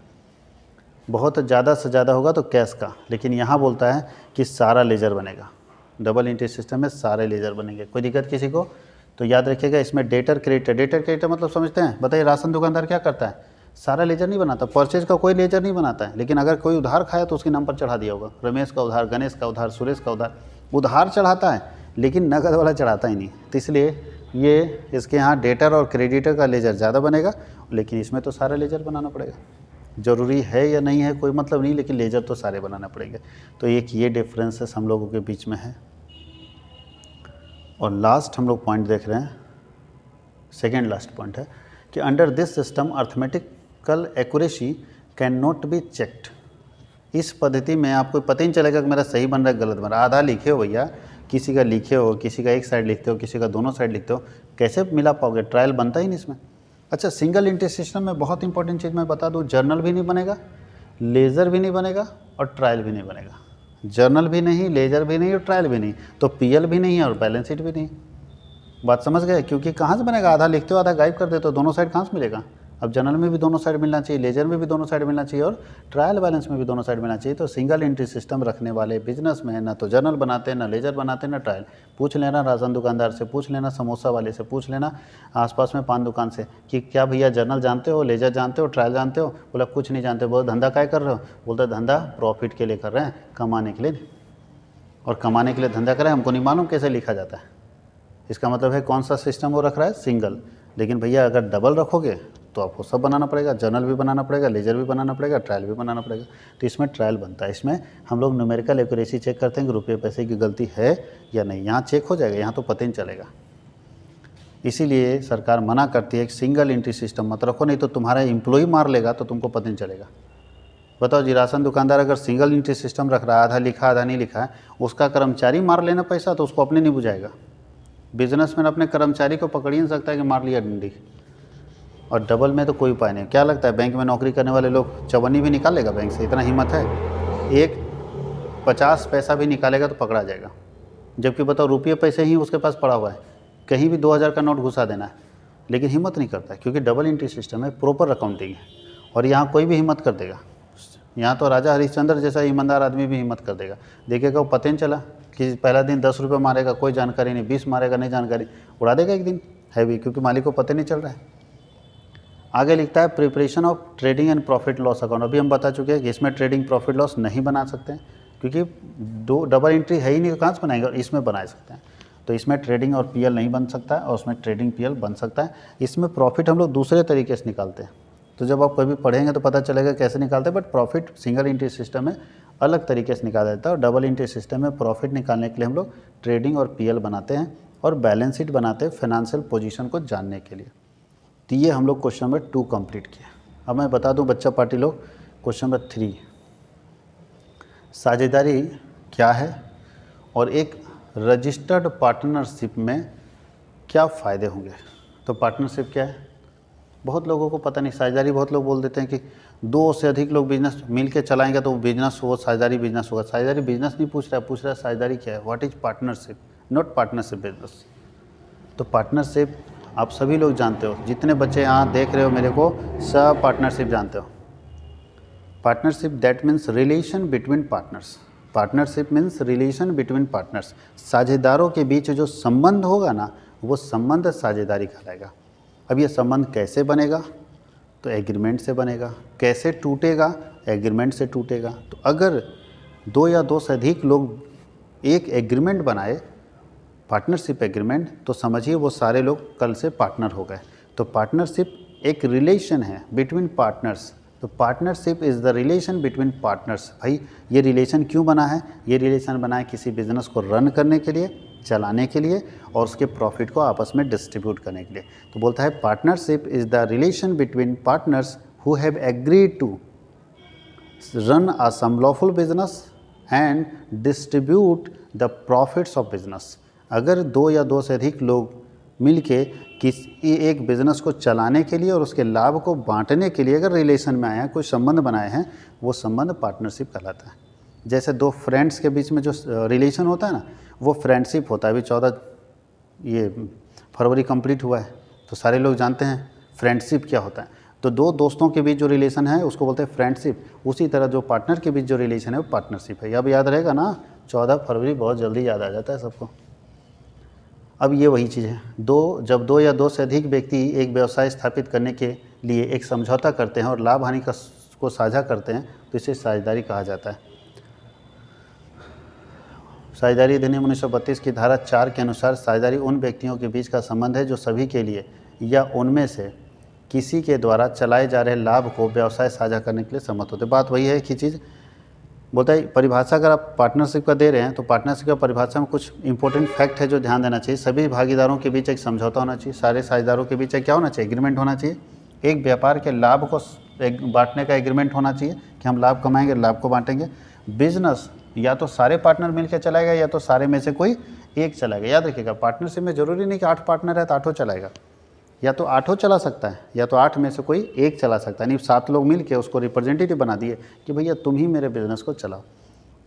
बहुत ज़्यादा से ज़्यादा होगा तो कैश का। लेकिन यहाँ बोलता है कि सारा लेजर बनेगा। डबल एंट्री सिस्टम में सारे लेजर बनेंगे। कोई दिक्कत किसी को? तो याद रखिएगा इसमें डेटर क्रेडिटर, डेटर क्रेडिटर मतलब समझते हैं? बताइए, राशन दुकानदार क्या करता है? सारा लेजर नहीं बनाता, परचेज का कोई लेजर नहीं बनाता है। लेकिन अगर कोई उधार खाया तो उसके नाम पर चढ़ा दिया होगा। रमेश का उधार, गणेश का उधार, सुरेश का उधार चढ़ाता है, लेकिन नकद वाला चढ़ाता ही नहीं। तो इसलिए ये इसके यहाँ डेटर और क्रेडिटर का लेजर ज़्यादा बनेगा, लेकिन इसमें तो सारा लेजर बनाना पड़ेगा। ज़रूरी है या नहीं है कोई मतलब नहीं, लेकिन लेजर तो सारे बनाना पड़ेंगे। तो एक ये डिफरेंसेस हम लोगों के बीच में है। और लास्ट हम लोग पॉइंट देख रहे हैं, सेकेंड लास्ट पॉइंट है कि under this system arithmetical accuracy can not be checked. इस पद्धति में आपको पता ही नहीं चलेगा कि मेरा सही बन रहा है गलत बन रहा है। आधा लिखे हो भैया, किसी का लिखे हो, किसी का एक साइड लिखते हो, किसी का दोनों साइड लिखते हो, कैसे मिला पाओगे? ट्रायल बनता ही नहीं इसमें। अच्छा, सिंगल एंट्री सिस्टम में बहुत इंपॉर्टेंट चीज़ मैं बता दूँ, जर्नल भी नहीं बनेगा, लेज़र भी नहीं बनेगा और ट्रायल भी नहीं बनेगा। जर्नल भी नहीं, लेजर भी नहीं और ट्रायल भी नहीं, तो पीएल भी नहीं है और बैलेंस शीट भी नहीं। बात समझ गए? क्योंकि कहाँ से बनेगा? आधा लिखते हो आधा गायब कर देते हो, दोनों साइड कहाँ से मिलेगा? अब जर्नल में भी दोनों साइड मिलना चाहिए, लेजर में भी दोनों साइड मिलना चाहिए और ट्रायल बैलेंस में भी दोनों साइड मिलना चाहिए। तो सिंगल एंट्री सिस्टम रखने वाले बिजनेस में ना तो जर्नल बनाते हैं, ना लेजर बनाते हैं, ना ट्रायल। पूछ लेना राशन दुकानदार से, पूछ लेना समोसा वाले से, पूछ लेना आसपास में पान दुकान से कि क्या भैया जर्नल जानते हो, लेजर जानते हो, ट्रायल जानते हो? बोला कुछ नहीं जानते। बोला धंधा क्या कर रहे हो? बोलता धंधा प्रॉफिट के लिए कर रहे हैं, कमाने के लिए। और कमाने के लिए धंधा करें, हमको नहीं मालूम कैसे लिखा जाता है। इसका मतलब है कौन सा सिस्टम वो रख रहा है? सिंगल। लेकिन भैया अगर डबल रखोगे तो आपको सब बनाना पड़ेगा, जर्नल भी बनाना पड़ेगा, लेजर भी बनाना पड़ेगा, ट्रायल भी बनाना पड़ेगा। तो इसमें ट्रायल बनता है। इसमें हम लोग न्यूमेरिकल एक्यूरेसी चेक करते हैं कि रुपये पैसे की गलती है या नहीं। यहाँ चेक हो जाएगा, यहाँ तो पता नहीं चलेगा। इसीलिए सरकार मना करती है कि सिंगल एंट्री सिस्टम मत रखो, नहीं तो तुम्हारा एम्प्लॉय मार लेगा तो तुमको पता नहीं चलेगा। बताओ जी, राशन दुकानदार अगर सिंगल एंट्री सिस्टम रख रहा है, आधा लिखा आधा नहीं लिखा है, उसका कर्मचारी मार लेना पैसा तो उसको अपने नहीं बुझाएगा। बिजनेसमैन अपने कर्मचारी को पकड़ ही नहीं सकता है कि मार लिया डंडी। और डबल में तो कोई उपाय नहीं। क्या लगता है बैंक में नौकरी करने वाले लोग चवन्नी भी निकाल लेगा बैंक से? इतना हिम्मत है? एक 50 पैसा भी निकालेगा तो पकड़ा जाएगा। जबकि बताओ रुपये पैसे ही उसके पास पड़ा हुआ है, कहीं भी 2000 का नोट घुसा देना है, लेकिन हिम्मत नहीं करता है क्योंकि डबल एंट्री सिस्टम है, प्रॉपर अकाउंटिंग है। और यहाँ कोई भी हिम्मत कर देगा, यहाँ तो राजा हरिश्चंद्र जैसा ईमानदार आदमी भी हिम्मत कर देगा। देखिएगा वो पता नहीं चला कि पहला दिन 10 रुपये मारेगा, कोई जानकारी नहीं, 20 मारेगा नहीं जानकारी, उड़ा देगा एक दिन हैवी, क्योंकि मालिक को पता नहीं चल रहा है। आगे लिखता है preparation of trading and profit loss account. अभी हम बता चुके हैं कि इसमें ट्रेडिंग प्रॉफिट लॉस नहीं बना सकते हैं क्योंकि दो डबल एंट्री है ही नहीं, कहाँ से बनाएंगे? और इसमें बना सकते हैं। तो इसमें ट्रेडिंग और पीएल नहीं बन सकता है और उसमें ट्रेडिंग पीएल बन सकता है। इसमें प्रॉफिट हम लोग दूसरे तरीके से निकालते हैं, तो जब आप कभी पढ़ेंगे तो पता चलेगा कैसे निकालते हैं। But profit single entry system में अलग तरीके से निकाला जाता है और डबल एंट्री सिस्टम में प्रॉफिट निकालने के लिए हम लोग ट्रेडिंग और पीएल बनाते हैं और बैलेंस शीट बनाते हैं फाइनेंशियल पोजीशन को जानने के लिए। तो ये हम लोग क्वेश्चन नंबर 2 कंप्लीट किया। अब मैं बता दूं बच्चा पार्टी लोग, क्वेश्चन नंबर 3 साझेदारी क्या है और एक रजिस्टर्ड पार्टनरशिप में क्या फ़ायदे होंगे। तो पार्टनरशिप क्या है? बहुत लोगों को पता नहीं। साझेदारी बहुत लोग बोल देते हैं कि 2 से अधिक लोग बिजनेस मिल के चलाएंगे तो वो बिजनेस हो, साझेदारी बिजनेस होगा। साझेदारी बिजनेस नहीं पूछ रहा है, पूछ रहा है साझेदारी क्या है। What is partnership? Not partnership business. तो पार्टनरशिप आप सभी लोग जानते हो, जितने बच्चे यहाँ देख रहे हो मेरे को, सब पार्टनरशिप जानते हो। Partnership that means relation between partners. Partnership means relation between partners. साझेदारों के बीच जो संबंध होगा ना, वो संबंध साझेदारी कहलाएगा। अब ये संबंध कैसे बनेगा? तो एग्रीमेंट से बनेगा। कैसे टूटेगा? एग्रीमेंट से टूटेगा। तो अगर 2 या 2 से अधिक लोग एक एग्रीमेंट बनाए, पार्टनरशिप एग्रीमेंट, तो समझिए वो सारे लोग कल से पार्टनर हो गए। तो पार्टनरशिप एक रिलेशन है बिटवीन पार्टनर्स। तो partnership is the relation between partners. भाई ये रिलेशन क्यों बना है? ये रिलेशन बना है किसी बिजनेस को रन करने के लिए, चलाने के लिए और उसके प्रॉफिट को आपस में डिस्ट्रीब्यूट करने के लिए। तो बोलता है partnership is the relation between partners who have agreed to run a some lawful business and distribute the profits of business। अगर दो या दो से अधिक लोग मिलके किसी एक बिज़नेस को चलाने के लिए और उसके लाभ को बांटने के लिए अगर रिलेशन में आए हैं, कोई संबंध बनाए हैं, वो संबंध पार्टनरशिप कहलाता है। जैसे दो फ्रेंड्स के बीच में जो रिलेशन होता है ना, वो फ्रेंडशिप होता है। अभी 14 ये फरवरी कंप्लीट हुआ है, तो सारे लोग जानते हैं फ्रेंडशिप क्या होता है। तो दो दोस्तों के बीच जो रिलेशन है उसको बोलते हैं फ्रेंडशिप। उसी तरह जो पार्टनर के बीच जो रिलेशन है वो पार्टनरशिप है। अब याद रहेगा ना, 14 फरवरी बहुत जल्दी याद आ जाता है सबको। अब ये वही चीज़ है, जब दो या दो से अधिक व्यक्ति एक व्यवसाय स्थापित करने के लिए एक समझौता करते हैं और लाभ हानि को साझा करते हैं, तो इसे साझेदारी कहा जाता है। साझेदारी अधिनियम 1932 की धारा 4 के अनुसार साझेदारी उन व्यक्तियों के बीच का संबंध है जो सभी के लिए या उनमें से किसी के द्वारा चलाए जा रहे लाभ को व्यवसाय साझा करने के लिए सहमत होते। बात वही है कि चीज़ बोलता है, परिभाषा अगर आप पार्टनरशिप का दे रहे हैं तो पार्टनरशिप का परिभाषा में कुछ इंपॉर्टेंट फैक्ट है जो ध्यान देना चाहिए। सभी भागीदारों के बीच एक समझौता होना चाहिए, सारे साझेदारों के बीच एक क्या होना चाहिए, एग्रीमेंट होना चाहिए। एक व्यापार के लाभ को बांटने का एग्रीमेंट होना चाहिए कि हम लाभ कमाएंगे, लाभ को बांटेंगे। बिजनेस या तो सारे पार्टनर मिलकर चलाएगा या तो सारे में से कोई एक चलाएगा। याद रखिएगा, पार्टनरशिप में ज़रूरी नहीं कि 8 पार्टनर है तो 8 चलाएगा, या तो 8 चला सकता है या तो 8 में से कोई एक चला सकता है। नहीं, 7 लोग मिल के उसको रिप्रेजेंटेटिव बना दिए कि भैया तुम ही मेरे बिज़नेस को चलाओ।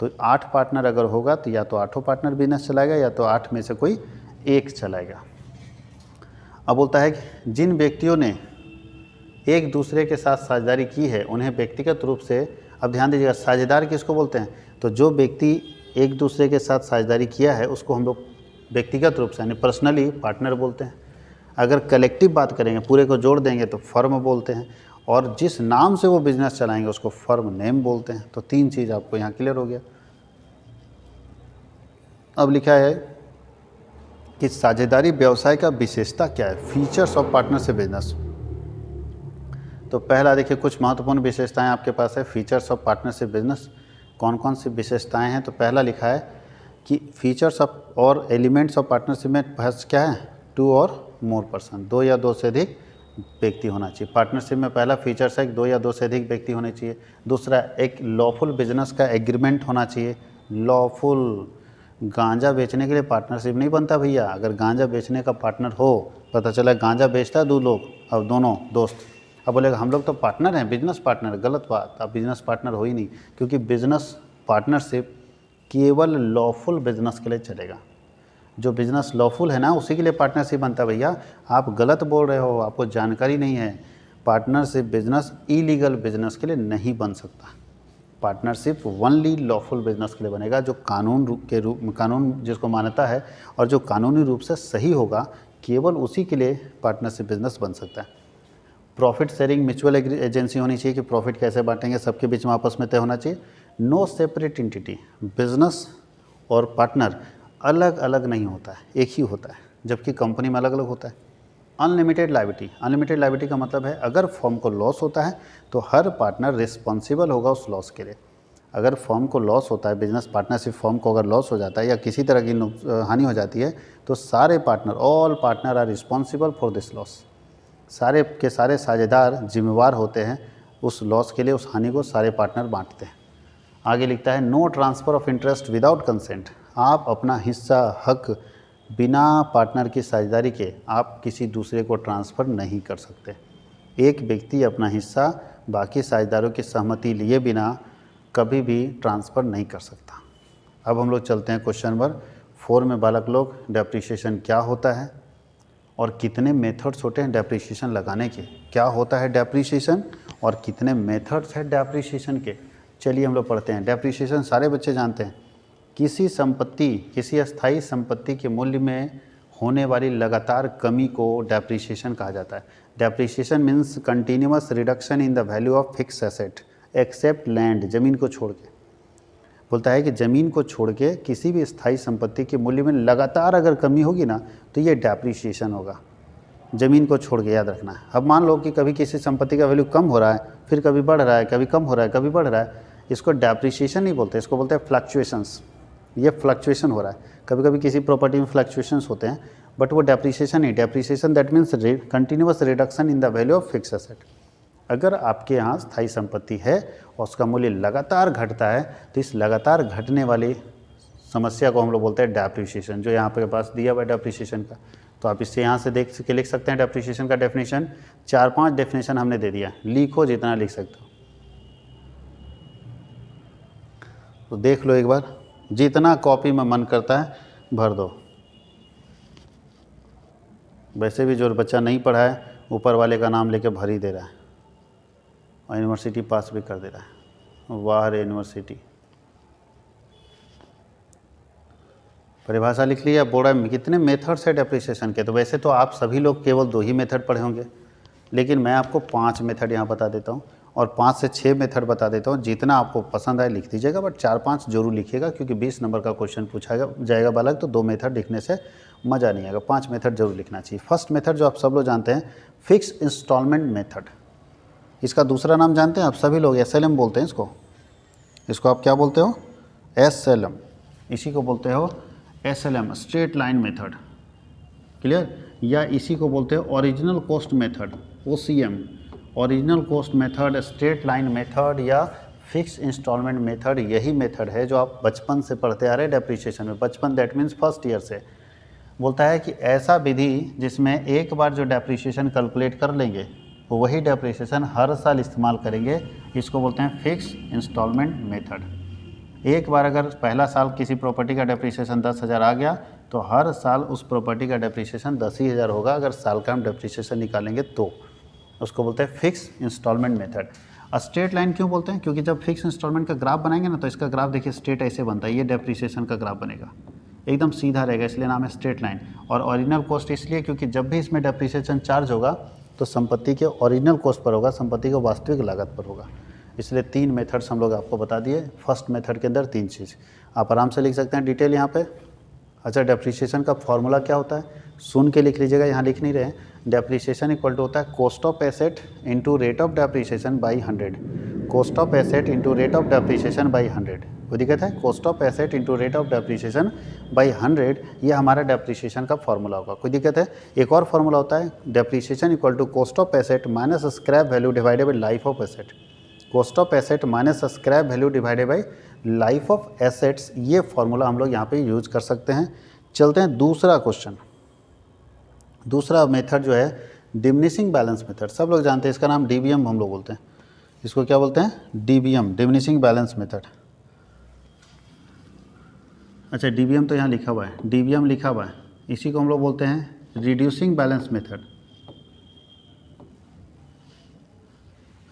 तो 8 पार्टनर अगर होगा तो या तो 8 पार्टनर बिजनेस चलाएगा या तो 8 में से कोई एक चलाएगा। अब बोलता है कि जिन व्यक्तियों ने एक दूसरे के साथ साझेदारी की है उन्हें व्यक्तिगत रूप से, अब ध्यान दीजिएगा, साझेदार किसको बोलते हैं, तो जो व्यक्ति एक दूसरे के साथ साझेदारी किया है उसको हम लोग व्यक्तिगत रूप से यानी पर्सनली पार्टनर बोलते हैं। अगर कलेक्टिव बात करेंगे, पूरे को जोड़ देंगे तो फर्म बोलते हैं, और जिस नाम से वो बिज़नेस चलाएंगे उसको फर्म नेम बोलते हैं। तो 3 चीज़ आपको यहाँ क्लियर हो गया। अब लिखा है कि साझेदारी व्यवसाय का विशेषता क्या है, फीचर्स ऑफ पार्टनरशिप बिजनेस। तो पहला देखिए, कुछ महत्वपूर्ण विशेषताएं आपके पास है फीचर्स ऑफ पार्टनरशिप बिजनेस। कौन कौन सी विशेषताएं हैं, तो पहला लिखा है कि फीचर्स ऑफ और एलिमेंट्स ऑफ पार्टनरशिप में फर्स्ट क्या है, 2 और मोर पर्सन, 2 या 2 से अधिक व्यक्ति होना चाहिए। पार्टनरशिप में पहला फीचर्स है कि 2 या 2 से अधिक व्यक्ति होने चाहिए। दूसरा, एक लॉफुल बिजनेस का एग्रीमेंट होना चाहिए। लॉफुल, गांजा बेचने के लिए पार्टनरशिप नहीं बनता भैया। अगर गांजा बेचने का पार्टनर हो, पता चला गांजा बेचता है 2 लोग, अब दोनों दोस्त, अब बोलेगा हम लोग तो पार्टनर हैं, बिजनेस पार्टनर, गलत बात, अब बिजनेस पार्टनर हो ही नहीं, क्योंकि बिजनेस पार्टनरशिप केवल लॉफुल बिजनेस के लिए चलेगा। जो बिज़नेस लॉफुल है ना, उसी के लिए पार्टनरशिप बनता है भैया। आप गलत बोल रहे हो, आपको जानकारी नहीं है। पार्टनरशिप बिजनेस इलीगल बिजनेस के लिए नहीं बन सकता। पार्टनरशिप ओनली लॉफुल बिजनेस के लिए बनेगा, जो कानून जिसको मान्यता है और जो कानूनी रूप से सही होगा, केवल उसी के लिए पार्टनरशिप बिजनेस बन सकता है। प्रॉफिट शेयरिंग म्यूचुअल एजेंसी होनी चाहिए कि प्रॉफिट कैसे बांटेंगे, सबके बीच में आपस में तय होना चाहिए। नो सेपरेट एंटिटी, बिजनेस और पार्टनर अलग अलग नहीं होता है, एक ही होता है, जबकि कंपनी में अलग अलग होता है। अनलिमिटेड लायबिलिटी, अनलिमिटेड लायबिलिटी का मतलब है अगर फर्म को लॉस होता है तो हर पार्टनर रिस्पॉन्सिबल होगा उस लॉस के लिए। अगर फर्म को लॉस होता है, बिजनेस पार्टनरशिप फर्म को अगर लॉस हो जाता है या किसी तरह की हानि हो जाती है, तो सारे partner, all partner are responsible for this loss. सारे के सारे साझेदार जिम्मेवार होते हैं उस लॉस के लिए, उस हानि को सारे पार्टनर बांटते हैं। आगे लिखता है, no transfer of interest without consent. आप अपना हिस्सा, हक बिना पार्टनर की साझेदारी के आप किसी दूसरे को ट्रांसफ़र नहीं कर सकते। एक व्यक्ति अपना हिस्सा बाकी साझेदारों की सहमति लिए बिना कभी भी ट्रांसफ़र नहीं कर सकता। अब हम लोग चलते हैं क्वेश्चन नंबर 4 में। बालक लोग, डेप्रिसिएशन क्या होता है और कितने मेथड्स होते हैं डेप्रिसिएशन लगाने के। क्या होता है डेप्रिसिएशन और कितने मेथड्स हैं डेप्रिसिएशन के, चलिए हम लोग पढ़ते हैं। डेप्रिसिएशन सारे बच्चे जानते हैं, किसी संपत्ति, किसी अस्थायी संपत्ति के मूल्य में होने वाली लगातार कमी को डेप्रिसिएशन कहा जाता है। Depreciation means continuous reduction in the value of fix asset except land, ज़मीन को छोड़ के। बोलता है कि ज़मीन को छोड़ के किसी भी स्थायी संपत्ति के मूल्य में लगातार अगर कमी होगी ना तो ये डेप्रिसिएशन होगा। ज़मीन को छोड़ के, याद रखना है। अब मान लो कि कभी किसी संपत्ति का वैल्यू कम हो रहा है, फिर कभी बढ़ रहा है, कभी कम हो रहा है, कभी बढ़ रहा है, इसको डेप्रिसिएशन नहीं बोलते, इसको बोलते हैं फ्लक्चुएशंस। ये फ्लक्चुएशन हो रहा है, कभी कभी किसी प्रॉपर्टी में फ्लक्चुएशंस होते हैं, बट वो डेप्रिसिएशन नहीं। Depreciation that means continuous reduction in the value of fix asset. अगर आपके यहाँ स्थायी संपत्ति है और उसका मूल्य लगातार घटता है तो इस लगातार घटने वाली समस्या को हम लोग बोलते हैं डेप्रिसिएशन, जो यहाँ पे पास दिया हुआ है डेप्रिसिएशन का। तो आप इससे यहाँ से देख के लिख सकते हैं डेप्रिसिएशन का डेफिनेशन। 4-5 डेफिनेशन हमने दे दिया, लिखो जितना लिख सकते हो। तो देख लो एक बार, जितना कॉपी में मन करता है भर दो। वैसे भी जो बच्चा नहीं पढ़ा है ऊपर वाले का नाम लेके भर ही दे रहा है और यूनिवर्सिटी पास भी कर दे रहा है। वाह रे यूनिवर्सिटी। परिभाषा लिख लिया। बोर्ड में कितने मेथड्स है डेप्रिसिएशन के? तो वैसे तो आप सभी लोग केवल 2 ही मेथड पढ़े होंगे, लेकिन मैं आपको 5 मेथड यहाँ बता देता हूँ और 5 से 6 मेथड बता देता हूँ। जितना आपको पसंद आए लिख दीजिएगा, बट 4-5 जरूर लिखिएगा, क्योंकि 20 नंबर का क्वेश्चन पूछा जाएगा बालक, तो 2 मेथड लिखने से मज़ा नहीं आएगा, 5 मेथड जरूर लिखना चाहिए। फर्स्ट मेथड जो आप सब लोग जानते हैं, फिक्स इंस्टॉलमेंट मेथड। इसका दूसरा नाम जानते हैं आप सभी लोग? SLM बोलते हैं इसको आप क्या बोलते हो? SLM। इसी को बोलते हो SLM, straight line method. Clear? या इसी को बोलते हो original cost method, OCM, original cost method, straight line method या फिक्स इंस्टॉलमेंट मेथड। यही मेथड है जो आप बचपन से पढ़ते आ रहे हैं डेप्रिसिएशन में। बचपन दैट मीन्स फर्स्ट ईयर से। बोलता है कि ऐसा विधि जिसमें एक बार जो डेप्रिसिएशन कैलकुलेट कर लेंगे वही डेप्रिसिएशन हर साल इस्तेमाल करेंगे, इसको बोलते हैं फिक्स इंस्टॉलमेंट मेथड। एक बार अगर पहला साल किसी प्रॉपर्टी का डेप्रिसिएशन 10,000 आ गया तो हर साल उस प्रॉपर्टी का डेप्रिसिएशन 10,000 होगा। अगर साल का हम डेप्रिसिएशन निकालेंगे तो उसको बोलते हैं fix instalment method. Straight line क्यों बोलते हैं? क्योंकि जब फिक्स इंस्टॉलमेंट का ग्राफ बनाएंगे ना, तो इसका ग्राफ देखिए स्ट्रेट ऐसे बनता है, ये डेप्रिसिएशन का ग्राफ बनेगा, एकदम सीधा रहेगा, इसलिए नाम है स्ट्रेट लाइन। और ओरिजिनल कॉस्ट इसलिए क्योंकि जब भी इसमें डेप्रिसिएशन चार्ज होगा तो संपत्ति के ओरिजिनल कॉस्ट पर होगा, संपत्ति के वास्तविक लागत पर होगा। इसलिए 3 मेथड्स हम लोग आपको बता दिए। फर्स्ट मेथड के अंदर 3 चीज़ आप आराम से लिख सकते हैं डिटेल यहाँ पे। अच्छा, डेप्रिसिएशन का फॉर्मूला क्या होता है? सुन के लिख लीजिएगा, यहाँ लिख नहीं रहे हैं। डेप्रिसिएशन इक्वल टू होता है cost of asset into rate of depreciation by 100। Cost of asset into rate of depreciation by 100। कोई दिक्कत है? Cost of asset into rate of depreciation by 100, ये हमारा डेप्रिसिएशन का फॉर्मूला होगा। कोई दिक्कत है? एक और फॉर्मूला होता है depreciation equal to cost of asset minus scrap value divided by life of asset. Cost of asset minus scrap value divided by life of assets, ये फॉर्मूला हम लोग यहाँ पे यूज कर सकते हैं। चलते हैं दूसरा क्वेश्चन। दूसरा मेथड जो है डिमिनिशिंग बैलेंस मेथड, सब लोग जानते हैं, इसका नाम DBM हम लोग बोलते हैं। इसको क्या बोलते हैं? DBM, diminishing balance method. अच्छा, DBM तो यहाँ लिखा हुआ है, DBM लिखा हुआ है, इसी को हम लोग बोलते हैं रिड्यूसिंग बैलेंस मेथड,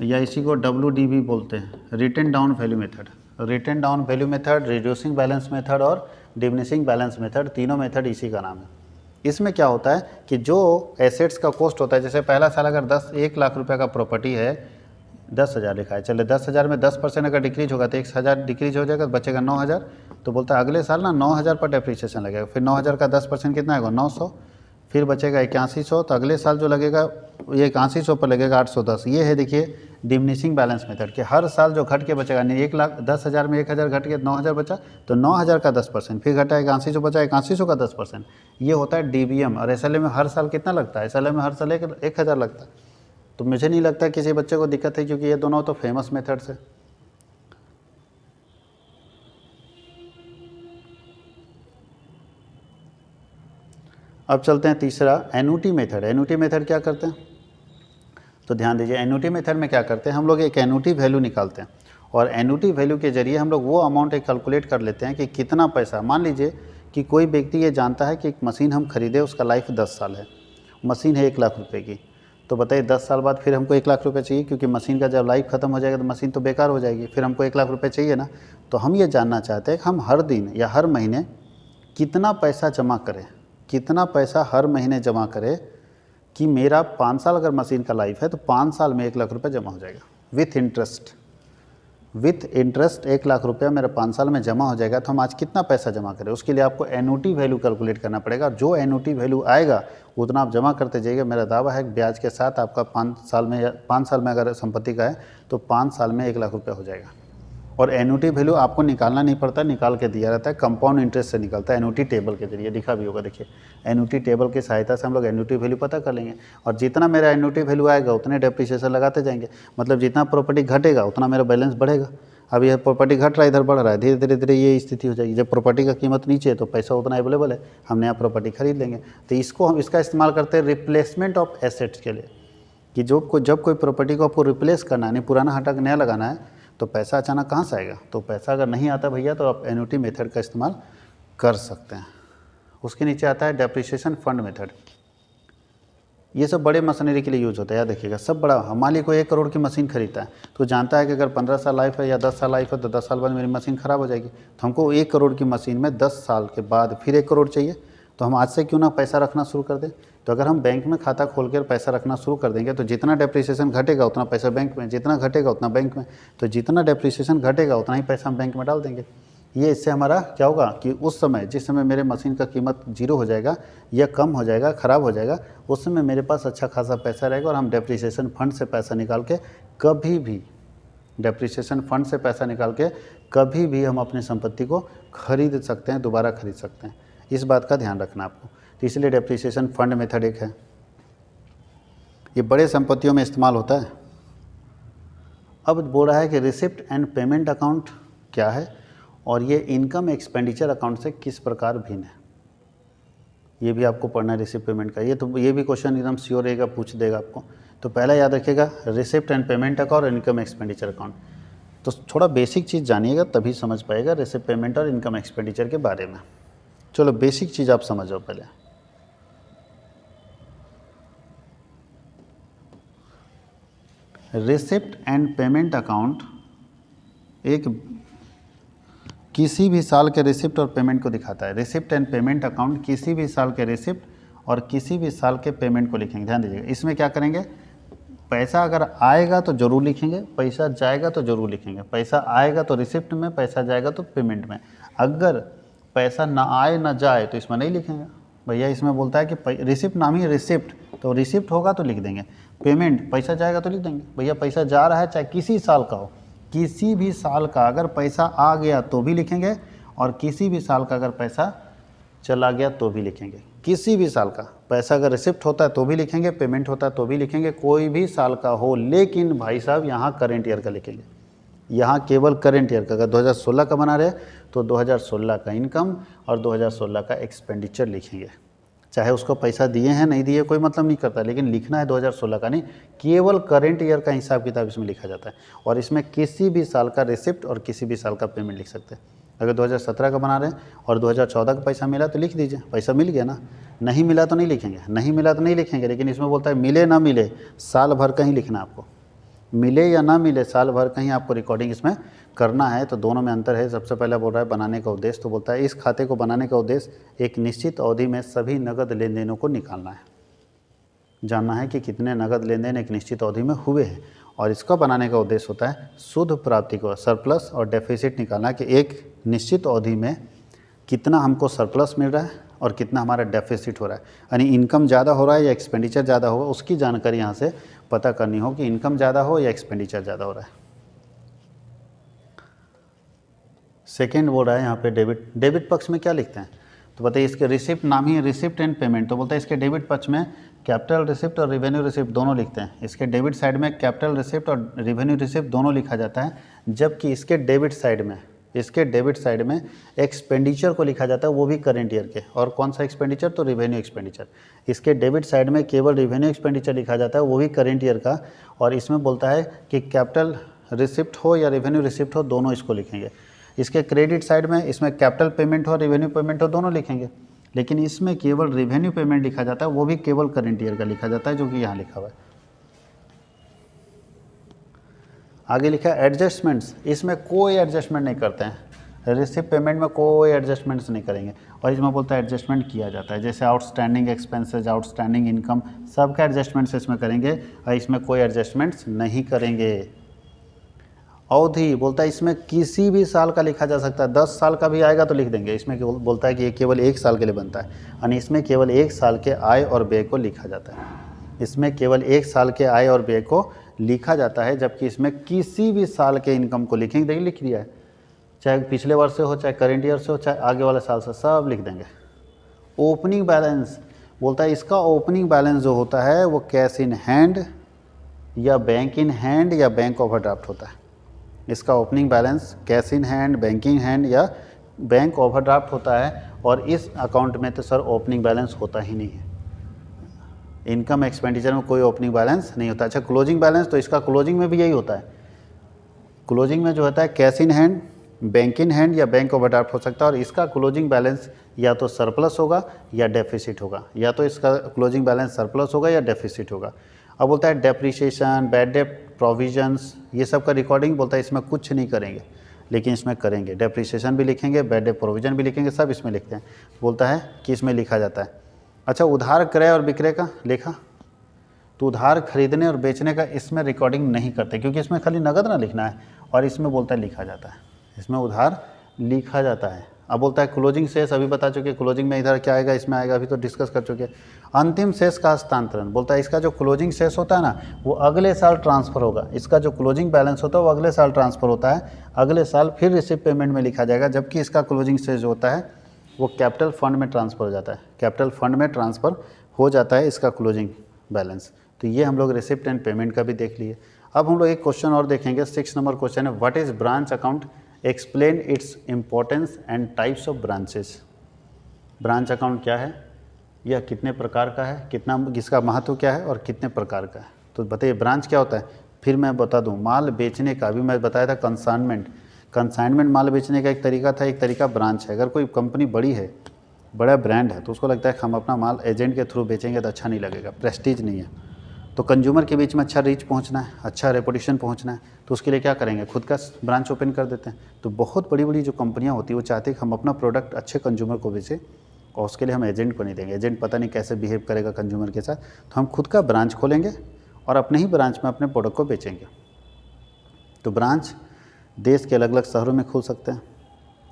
या इसी को WDV बोलते हैं, written down value method. Written down value method, reducing balance method और डिमिनिशिंग बैलेंस मेथड, तीनों मेथड इसी का नाम है। इसमें क्या होता है कि जो एसेट्स का कॉस्ट होता है, जैसे पहला साल अगर 1 लाख रुपए का प्रॉपर्टी है, 10,000 लिखा है, चले 10,000 में 10% अगर डिक्रीज होगा तो 1,000 डिक्रीज हो जाएगा, बचेगा 9,000। तो बोलता है अगले साल ना 9,000 पर डेप्रिसिएशन लगेगा। फिर 9,000 का 10% कितना आएगा? 900। फिर बचेगा 8100। तो अगले साल जो लगेगा ये 8100 पर लगेगा 810। ये है देखिए डिमिनिशिंग बैलेंस मेथड के हर साल जो घट के बचेगा, नहीं 10,000 में 1,000 घट के 9,000 बचा, तो 9,000 का 10%, फिर घटा 8100 बचा, 8100 का 10%, ये होता है DBM। और SLM में हर साल कितना लगता है? SLM में हर साल 1,000 लगता है। तो मुझे नहीं लगता किसी बच्चे को दिक्कत है, क्योंकि ये दोनों तो फेमस मेथड्स है। अब चलते हैं तीसरा, एन्युटी मेथड। एन्युटी मेथड क्या करते हैं? तो ध्यान दीजिए, एन्युटी मेथड में क्या करते हैं हम लोग, एक एन्युटी वैल्यू निकालते हैं और एन्युटी वैल्यू के जरिए हम लोग वो अमाउंट एक कैलकुलेट कर लेते हैं कि कितना पैसा, मान लीजिए कि कोई व्यक्ति ये जानता है कि एक मशीन हम खरीदे, उसका लाइफ 10 साल है, मशीन है 1 लाख रुपए की। तो बताइए 10 साल बाद फिर हमको 1 लाख रुपए चाहिए, क्योंकि मशीन का जब लाइफ खत्म हो जाएगा तो मशीन तो बेकार हो जाएगी, फिर हमको 1 लाख रुपए चाहिए ना। तो हम ये जानना चाहते हैं कि हम हर दिन या हर महीने कितना पैसा जमा करें, कितना पैसा हर महीने जमा करें कि मेरा 5 साल अगर मशीन का लाइफ है तो 5 साल में 1 लाख रुपए जमा हो जाएगा with interest. With interest 1 lakh रुपया मेरा 5 साल में जमा हो जाएगा। तो हम आज कितना पैसा जमा करें, उसके लिए आपको एन्युटी वैल्यू कैलकुलेट करना पड़ेगा। जो एन्युटी वैल्यू आएगा उतना आप जमा करते जाइएगा। मेरा दावा है कि ब्याज के साथ आपका 5 साल में अगर संपत्ति का है तो 5 साल में 1 लाख रुपया हो जाएगा। और एन्युटी वैल्यू आपको निकालना नहीं पड़ता, निकाल के दिया रहता है, कंपाउंड इंटरेस्ट से निकलता है एन्युटी टेबल के जरिए, लिखा भी होगा देखिए। एन्युटी टेबल की सहायता से हम लोग एन्युटी वैल्यू पता कर लेंगे, और जितना मेरा एन्युटी वैल्यू आएगा उतने डेप्रिसिएशन लगाते जाएंगे, मतलब जितना प्रॉपर्टी घटेगा उतना मेरा बैलेंस बढ़ेगा। अब ये प्रॉपर्टी घट रहा है, इधर बढ़ रहा है, धीरे धीरे धीरे ये स्थिति हो जाएगी। जब प्रॉपर्टी का कीमत नीचे है तो पैसा उतना अवेलेबल है, हम नया प्रॉपर्टी खरीद लेंगे। तो इसको हम इसका इस्तेमाल करते हैं रिप्लेसमेंट ऑफ एसेट्स के लिए, कि जब कोई प्रॉपर्टी को आपको रिप्लेस करना है, पुराना हटा के नया लगाना है, तो पैसा अचानक कहाँ से आएगा? तो पैसा अगर नहीं आता भैया तो आप एन्युटी मेथड का इस्तेमाल कर सकते हैं। उसके नीचे आता है डेप्रिसिएशन फंड मेथड। ये सब बड़े मशीनरी के लिए यूज होता है, याद रखिएगा, सब बड़ा। हमारे को 1 करोड़ की मशीन खरीदता है तो जानता है कि अगर 15 साल लाइफ है या 10 साल लाइफ है तो 10 साल बाद मेरी मशीन ख़राब हो जाएगी, तो हमको 1 करोड़ की मशीन में 10 साल के बाद फिर 1 करोड़ चाहिए। तो हम आज से क्यों ना पैसा रखना शुरू कर दें। तो अगर हम बैंक में खाता खोल कर पैसा रखना शुरू कर देंगे तो जितना डेप्रिसिएशन घटेगा उतना पैसा बैंक में, जितना घटेगा उतना बैंक में, तो जितना डेप्रिसिएशन घटेगा उतना ही पैसा हम बैंक में डाल देंगे। ये इससे हमारा क्या होगा कि उस समय जिस समय मेरे मशीन का कीमत 0 हो जाएगा या कम हो जाएगा, ख़राब हो जाएगा, उस समय मेरे पास अच्छा खासा पैसा रहेगा और हम डेप्रिसिएशन फंड से पैसा निकाल के कभी भी, डेप्रिसिएशन फंड से पैसा निकाल के कभी भी हम अपनी संपत्ति को खरीद सकते हैं, दोबारा खरीद सकते हैं। इस बात का ध्यान रखना आपको। तो इसलिए डेप्रिसिएशन फंड मेथड एक है, ये बड़े संपत्तियों में इस्तेमाल होता है। अब बोल रहा है कि रिसिप्ट एंड पेमेंट अकाउंट क्या है और ये इनकम एक्सपेंडिचर अकाउंट से किस प्रकार भिन्न है, ये भी आपको पढ़ना है रिसिप्ट पेमेंट का। ये भी क्वेश्चन एकदम श्योर रहेगा, पूछ देगा आपको। तो पहला याद रखिएगा रिसिप्ट एंड पेमेंट अकाउंट और इनकम एक्सपेंडिचर अकाउंट। तो थोड़ा बेसिक चीज़ जानिएगा तभी समझ पाएगा रिसिप्ट पेमेंट और इनकम एक्सपेंडिचर के बारे में। चलो बेसिक चीज़ आप समझो पहले। रिसिप्ट एंड पेमेंट अकाउंट एक किसी भी साल के रिसिप्ट और पेमेंट को दिखाता है। रिसिप्ट एंड पेमेंट अकाउंट किसी भी साल के रिसिप्ट और किसी भी साल के पेमेंट को लिखेंगे। ध्यान दीजिएगा, इसमें क्या करेंगे, पैसा अगर आएगा तो ज़रूर लिखेंगे, पैसा जाएगा तो ज़रूर लिखेंगे। पैसा आएगा तो रिसिप्ट में, पैसा जाएगा तो पेमेंट में। अगर पैसा ना आए ना जाए तो इसमें नहीं लिखेंगे भैया। इसमें बोलता है कि रिसिप्ट, नाम ही रिसिप्ट, तो रिसिप्ट होगा तो लिख देंगे। पेमेंट, पैसा जाएगा तो लिख देंगे भैया। पैसा जा रहा है चाहे किसी साल का हो, किसी भी साल का अगर पैसा आ गया तो भी लिखेंगे, और किसी भी साल का अगर पैसा चला गया तो भी लिखेंगे। किसी भी साल का पैसा अगर रिसिप्ट होता है तो भी लिखेंगे, पेमेंट होता है तो भी लिखेंगे, कोई भी साल का हो। लेकिन भाई साहब यहाँ करेंट ईयर का लिखेंगे, यहाँ केवल करेंट ईयर का। अगर 2016 का बना रहे तो 2016 का इनकम और 2016 का एक्सपेंडिचर लिखेंगे। चाहे उसको पैसा दिए हैं नहीं दिए कोई मतलब नहीं करता, लेकिन लिखना है 2016 का नहीं, केवल करेंट ईयर का हिसाब किताब इसमें लिखा जाता है। और इसमें किसी भी साल का रिसिप्ट और किसी भी साल का पेमेंट लिख सकते हैं। अगर 2017 का बना रहे हैं और 2014 का पैसा मिला तो लिख दीजिए, पैसा मिल गया ना। नहीं मिला तो नहीं लिखेंगे, नहीं मिला तो नहीं लिखेंगे। लेकिन इसमें बोलता है मिले ना मिले, साल भर का ही लिखना आपको। मिले या ना मिले, साल भर कहीं आपको रिकॉर्डिंग इसमें करना है। तो दोनों में अंतर है। सबसे पहले बोल रहा है बनाने का उद्देश्य, तो बोलता है इस खाते को बनाने का उद्देश्य एक निश्चित अवधि में सभी नगद लेन देनों को निकालना है, जानना है कि कितने नगद लेन देन एक निश्चित अवधि में हुए हैं। और इसका बनाने का उद्देश्य होता है शुद्ध प्राप्ति को, सरप्लस और डेफिसिट निकालना, कि एक निश्चित अवधि में कितना हमको सरप्लस मिल रहा है और कितना हमारा डेफिसिट हो रहा है। यानी इनकम ज़्यादा हो रहा है या एक्सपेंडिचर ज़्यादा होगा, उसकी जानकारी यहाँ से पता करनी हो कि इनकम ज़्यादा हो या एक्सपेंडिचर ज़्यादा हो रहा है। सेकेंड बोल रहा है यहाँ पे डेबिट पक्ष में क्या लिखते हैं, तो बताइए इसके रिसिप्ट, नाम ही रिसिप्ट एंड पेमेंट, तो बोलता है इसके डेबिट पक्ष में कैपिटल रिसिप्ट और रेवेन्यू रिसिप्ट दोनों लिखते हैं। इसके डेबिट साइड में कैपिटल रिसिप्ट और रेवेन्यू रिसिप्ट दोनों लिखा जाता है, जबकि इसके डेबिट साइड में एक्सपेंडिचर को लिखा जाता है, वो भी करेंट ईयर के। और कौन सा एक्सपेंडिचर, तो रेवेन्यू एक्सपेंडिचर। इसके डेबिट साइड में केवल रेवेन्यू एक्सपेंडिचर लिखा जाता है, वो भी करेंट ईयर का। और इसमें बोलता है कि कैपिटल रिसिप्ट हो या रेवेन्यू रिसिप्ट हो, दोनों इसको लिखेंगे। इसके क्रेडिट साइड में इसमें कैपिटल पेमेंट हो, रेवेन्यू पेमेंट हो, दोनों लिखेंगे। लेकिन इसमें केवल रेवेन्यू पेमेंट लिखा जाता है, वो भी केवल करेंट ईयर का लिखा जाता है, जो कि यहाँ लिखा हुआ है। आगे लिखा है एडजस्टमेंट्स, इसमें कोई एडजस्टमेंट नहीं करते हैं। रिसिप्ट पेमेंट में कोई एडजस्टमेंट्स नहीं करेंगे। और इसमें बोलता है एडजस्टमेंट किया जाता है, जैसे आउटस्टैंडिंग एक्सपेंसेस, आउटस्टैंडिंग इनकम, सबका एडजस्टमेंट्स इसमें करेंगे, और इसमें कोई एडजस्टमेंट्स नहीं करेंगे। अवधि बोलता है इसमें किसी भी साल का लिखा जा सकता है, 10 साल का भी आएगा तो लिख देंगे। इसमें बोलता है कि ये केवल 1 साल के लिए बनता है, यानी इसमें केवल 1 साल के आय और व्यय को लिखा जाता है। इसमें केवल 1 साल के आय और व्यय को लिखा जाता है, जबकि इसमें किसी भी साल के इनकम को लिखेंगे, देखिए लिख दिया है, चाहे पिछले वर्ष से हो, चाहे करेंट ईयर से हो, चाहे आगे वाले साल से, सब लिख देंगे। ओपनिंग बैलेंस बोलता है इसका ओपनिंग बैलेंस जो होता है वो कैश इन हैंड या बैंक इन हैंड या बैंक ओवरड्राफ्ट होता है। इसका opening balance cash in hand, banking hand या बैंक ओवरड्राफ्ट होता है। और इस अकाउंट में तो सर ओपनिंग बैलेंस होता ही नहीं है, इनकम एक्सपेंडिचर में कोई ओपनिंग बैलेंस नहीं होता। अच्छा, क्लोजिंग बैलेंस तो इसका क्लोजिंग में भी यही होता है। क्लोजिंग में जो होता है cash in hand, bank in hand या बैंक ओवरड्राफ्ट हो सकता है। और इसका क्लोजिंग बैलेंस या तो सरप्लस होगा या डेफिसिट होगा, या तो इसका क्लोजिंग बैलेंस सरप्लस होगा या डेफिसिट होगा। अब बोलता है डेप्रिसिएशन, बैड डेट प्रोविजंस, ये सब का रिकॉर्डिंग बोलता है इसमें कुछ नहीं करेंगे, लेकिन इसमें करेंगे। डेप्रिसिएशन भी लिखेंगे, बैड डेट प्रोविजन भी लिखेंगे, सब इसमें लिखते हैं। बोलता है कि इसमें लिखा जाता है। अच्छा, उधार क्रय और विक्रय का लेखा, तो उधार खरीदने और बेचने का इसमें रिकॉर्डिंग नहीं करते, क्योंकि इसमें खाली नगद ना लिखना है, और इसमें बोलता है लिखा जाता है, इसमें उधार लिखा जाता है। अब बोलता है क्लोजिंग शेष, अभी बता चुके, क्लोजिंग में इधर क्या आएगा, इसमें आएगा, अभी तो डिस्कस कर चुके। अंतिम शेष का हस्तांतरण, बोलता है इसका जो क्लोजिंग शेष होता है ना वो अगले साल ट्रांसफ़र होगा। इसका जो क्लोजिंग बैलेंस होता है वो अगले साल ट्रांसफ़र होता है, अगले साल फिर रिसिप्ट पेमेंट में लिखा जाएगा। जबकि इसका क्लोजिंग शेष जो होता है वो कैपिटल फंड में ट्रांसफ़र हो जाता है, कैपिटल फंड में ट्रांसफ़र हो जाता है इसका क्लोजिंग बैलेंस। तो ये हम लोग रिसिप्ट एंड पेमेंट का भी देख लिए। अब हम लोग एक क्वेश्चन और देखेंगे, 6 नंबर क्वेश्चन है, what is branch account, explain its importance and types of branches. Branch account क्या है, यह कितने प्रकार का है, कितना इसका महत्व क्या है और कितने प्रकार का है। तो बताइए ब्रांच क्या होता है। फिर मैं बता दूं, माल बेचने का, अभी मैं बताया था कंसाइनमेंट, कंसाइनमेंट माल बेचने का एक तरीका था, एक तरीका ब्रांच है। अगर कोई कंपनी बड़ी है, बड़ा ब्रांड है, तो उसको लगता है कि हम अपना माल एजेंट के थ्रू बेचेंगे तो अच्छा नहीं लगेगा, प्रेस्टीज नहीं है। तो कंज्यूमर के बीच में अच्छा रीच पहुंचना है, अच्छा रेपुटेशन पहुंचना है, तो उसके लिए क्या करेंगे, खुद का ब्रांच ओपन कर देते हैं। तो बहुत बड़ी बड़ी जो कंपनियां होती हैं वो चाहती है कि हम अपना प्रोडक्ट अच्छे कंज्यूमर को बेचें, और उसके लिए हम एजेंट को नहीं देंगे, एजेंट पता नहीं कैसे बिहेव करेगा कंज्यूमर के साथ, तो हम खुद का ब्रांच खोलेंगे और अपने ही ब्रांच में अपने प्रोडक्ट को बेचेंगे। तो ब्रांच देश के अलग अलग शहरों में खुल सकते हैं,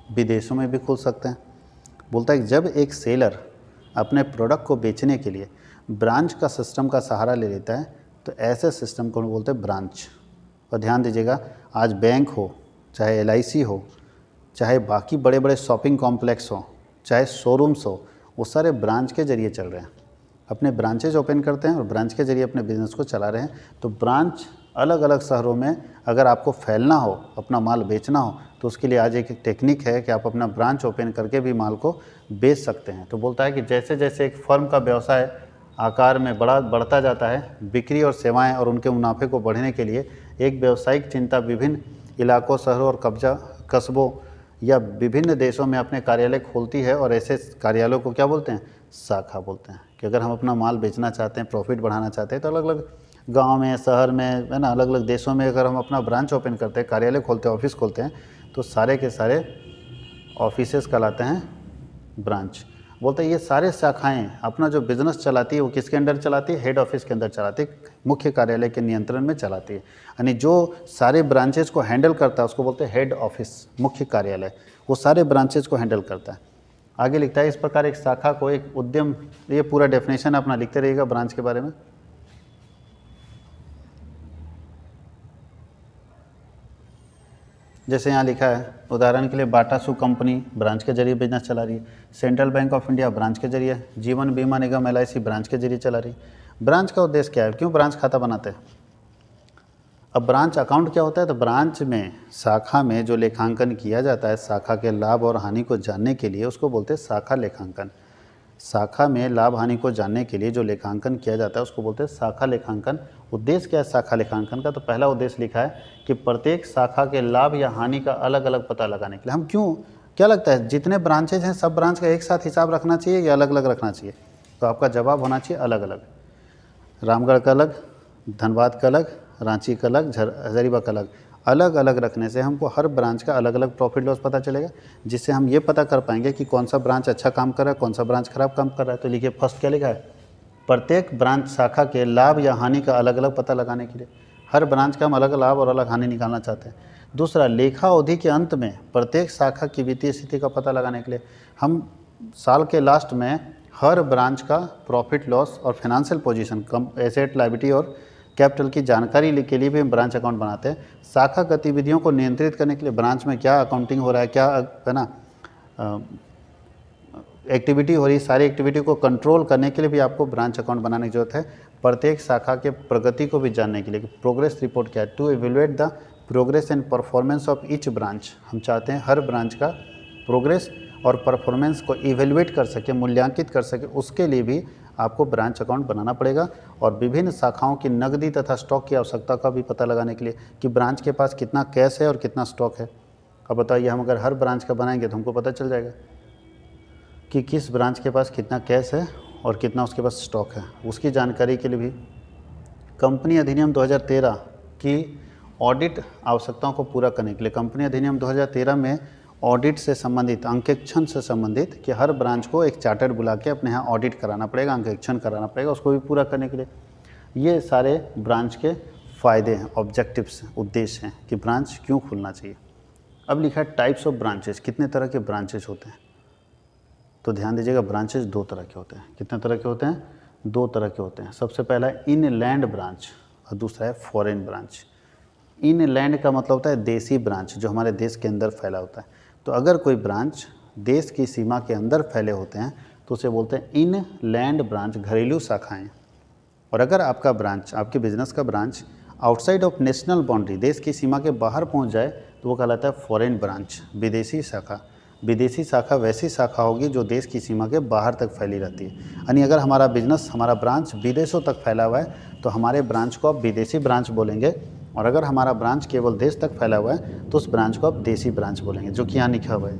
विदेशों में भी खुल सकते हैं। बोलता है कि जब एक सेलर अपने प्रोडक्ट को बेचने के लिए ब्रांच का सिस्टम का सहारा ले लेता है तो ऐसे सिस्टम को बोलते हैं ब्रांच। और ध्यान दीजिएगा, आज बैंक हो, चाहे LIC हो, चाहे बाकी बड़े बड़े शॉपिंग कॉम्प्लेक्स हो, चाहे शोरूम्स हो, वो सारे ब्रांच के जरिए चल रहे हैं। अपने ब्रांचेज ओपन करते हैं और ब्रांच के जरिए अपने बिजनेस को चला रहे हैं। तो ब्रांच अलग अलग शहरों में अगर आपको फैलना हो, अपना माल बेचना हो, तो उसके लिए आज एक टेक्निक है कि आप अपना ब्रांच ओपन करके भी माल को बेच सकते हैं। तो बोलता है कि जैसे जैसे एक फर्म का व्यवसाय आकार में बढ़ता जाता है, बिक्री और सेवाएं और उनके मुनाफे को बढ़ने के लिए एक व्यावसायिक चिंता विभिन्न इलाकों, शहरों और कस्बों या विभिन्न देशों में अपने कार्यालय खोलती है। और ऐसे कार्यालयों को क्या बोलते हैं, शाखा बोलते हैं। कि अगर हम अपना माल बेचना चाहते हैं, प्रॉफिट बढ़ाना चाहते हैं, तो अलग अलग गांव में, शहर में, है ना, अलग अलग देशों में अगर हम अपना ब्रांच ओपन करते हैं, कार्यालय खोलते हैं, ऑफिस खोलते हैं, तो सारे के सारे ऑफिसेस कहलाते हैं ब्रांच। बोलते हैं ये सारे शाखाएं अपना जो बिजनेस चलाती है वो किसके अंडर चलाती है, हेड ऑफिस के अंदर चलाती है, मुख्य कार्यालय के नियंत्रण में चलाती है। यानी जो सारे ब्रांचेज को हैंडल करता है उसको बोलते हैं हेड ऑफिस, मुख्य कार्यालय, वो सारे ब्रांचेज को हैंडल करता है। आगे लिखता है इस प्रकार एक शाखा को एक उद्यम, ये पूरा डेफिनेशन अपना लिखते रहिएगा ब्रांच के बारे में। जैसे यहाँ लिखा है, उदाहरण के लिए बाटा सू कंपनी ब्रांच के जरिए बिजनेस चला रही है, central bank of India branch के जरिए, जीवन बीमा निगम LIC ब्रांच के जरिए चला रही है। ब्रांच का उद्देश्य क्या है, क्यों ब्रांच खाता बनाते हैं। अब ब्रांच अकाउंट क्या होता है, तो ब्रांच में, शाखा में जो लेखांकन किया जाता है शाखा के लाभ और हानि को जानने के लिए, उसको बोलते हैं शाखा लेखांकन। शाखा में लाभ हानि को जानने के लिए जो लेखांकन किया जाता है उसको बोलते हैं शाखा लेखांकन। उद्देश्य क्या है शाखा लेखांकन का, तो पहला उद्देश्य लिखा है कि प्रत्येक शाखा के लाभ या हानि का अलग अलग पता लगाने के लिए। हम क्यों, क्या लगता है जितने ब्रांचेज हैं सब ब्रांच का एक साथ हिसाब रखना चाहिए या अलग अलग रखना चाहिए, तो आपका जवाब होना चाहिए अलग अलग। रामगढ़ का अलग, धनबाद का अलग, रांची का अलग, हजारीबाग का अलग, अलग अलग रखने से हमको हर ब्रांच का अलग अलग प्रॉफिट लॉस पता चलेगा, जिससे हम ये पता कर पाएंगे कि कौन सा ब्रांच अच्छा काम कर रहा है, कौन सा ब्रांच खराब काम कर रहा है। तो लिखिए फर्स्ट क्या लिखा है, प्रत्येक ब्रांच शाखा के लाभ या हानि का अलग अलग पता लगाने के लिए, हर ब्रांच का हम अलग लाभ और अलग हानि निकालना चाहते हैं। दूसरा, लेखा अवधि के अंत में प्रत्येक शाखा की वित्तीय स्थिति का पता लगाने के लिए हम साल के लास्ट में हर ब्रांच का प्रॉफिट लॉस और फाइनेंशियल पोजीशन, कम एसेट लायबिलिटी और कैपिटल की जानकारी के लिए भी हम ब्रांच अकाउंट बनाते हैं। शाखा गतिविधियों को नियंत्रित करने के लिए ब्रांच में क्या अकाउंटिंग हो रहा है, क्या है ना एक्टिविटी हो रही है, सारी एक्टिविटी को कंट्रोल करने के लिए भी आपको ब्रांच अकाउंट बनाने की जरूरत है। प्रत्येक शाखा के प्रगति को भी जानने के लिए प्रोग्रेस रिपोर्ट क्या है, to evaluate the progress and performance of each branch. हम चाहते हैं हर ब्रांच का प्रोग्रेस और परफॉर्मेंस को इवेलुएट कर सके, मूल्यांकित कर सके, उसके लिए भी आपको ब्रांच अकाउंट बनाना पड़ेगा। और विभिन्न शाखाओं की नकदी तथा स्टॉक की आवश्यकता का भी पता लगाने के लिए कि ब्रांच के पास कितना कैश है और कितना स्टॉक है। अब बताइए, हम अगर हर ब्रांच का बनाएंगे तो हमको पता चल जाएगा कि किस ब्रांच के पास कितना कैश है और कितना उसके पास स्टॉक है। उसकी जानकारी के लिए भी कंपनी अधिनियम 2013 की ऑडिट आवश्यकताओं को पूरा करने के लिए कंपनी अधिनियम 2013 में ऑडिट से संबंधित, अंकेक्षण से संबंधित कि हर ब्रांच को एक चार्टर्ड बुला के अपने यहाँ ऑडिट कराना पड़ेगा, अंकेक्षण कराना पड़ेगा, उसको भी पूरा करने के लिए। ये सारे ब्रांच के फ़ायदे हैं, ऑब्जेक्टिव्स, उद्देश्य हैं कि ब्रांच क्यों खुलना चाहिए। अब लिखा है टाइप्स ऑफ ब्रांचेस, कितने तरह के ब्रांचेस होते हैं। तो ध्यान दीजिएगा, ब्रांचेस 2 तरह के होते हैं। कितने तरह के होते हैं? 2 तरह के होते हैं। सबसे पहला है इनलैंड ब्रांच और दूसरा है फॉरेन ब्रांच। इनलैंड का मतलब होता है देसी ब्रांच, जो हमारे देश के अंदर फैला होता है। तो अगर कोई ब्रांच देश की सीमा के अंदर फैले होते हैं तो उसे बोलते हैं इनलैंड ब्रांच, घरेलू शाखाएं। और अगर आपका ब्रांच, आपके बिजनेस का branch outside of national boundary, देश की सीमा के बाहर पहुंच जाए तो वो कहलाता है फॉरेन ब्रांच, विदेशी शाखा। विदेशी शाखा वैसी शाखा होगी जो देश की सीमा के बाहर तक फैली रहती है। यानी अगर हमारा बिजनेस, हमारा ब्रांच विदेशों तक फैला हुआ है तो हमारे ब्रांच को आप विदेशी ब्रांच बोलेंगे। और अगर हमारा ब्रांच केवल देश तक फैला हुआ है तो उस ब्रांच को आप देसी ब्रांच बोलेंगे, जो कि यहाँ लिखा हुआ है।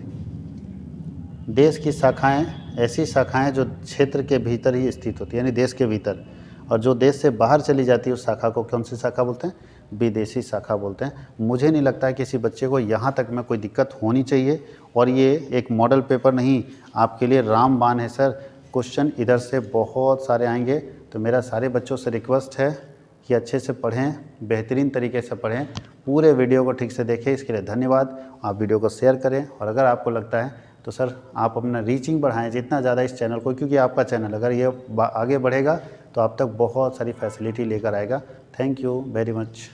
देश की शाखाएं ऐसी शाखाएं जो क्षेत्र के भीतर ही स्थित होती है, यानी देश के भीतर, और जो देश से बाहर चली जाती है उस शाखा को कौन सी शाखा बोलते हैं? विदेशी शाखा बोलते हैं। मुझे नहीं लगता है किसी बच्चे को यहाँ तक में कोई दिक्कत होनी चाहिए। और ये एक मॉडल पेपर नहीं, आपके लिए रामबाण है सर। क्वेश्चन इधर से बहुत सारे आएंगे, तो मेरा सारे बच्चों से रिक्वेस्ट है कि अच्छे से पढ़ें, बेहतरीन तरीके से पढ़ें, पूरे वीडियो को ठीक से देखें। इसके लिए धन्यवाद। आप वीडियो को शेयर करें और अगर आपको लगता है तो सर आप अपना रीचिंग बढ़ाएं जितना ज़्यादा इस चैनल को, क्योंकि आपका चैनल अगर ये आगे बढ़ेगा तो आप तक बहुत सारी फैसिलिटी लेकर आएगा। Thank you very much.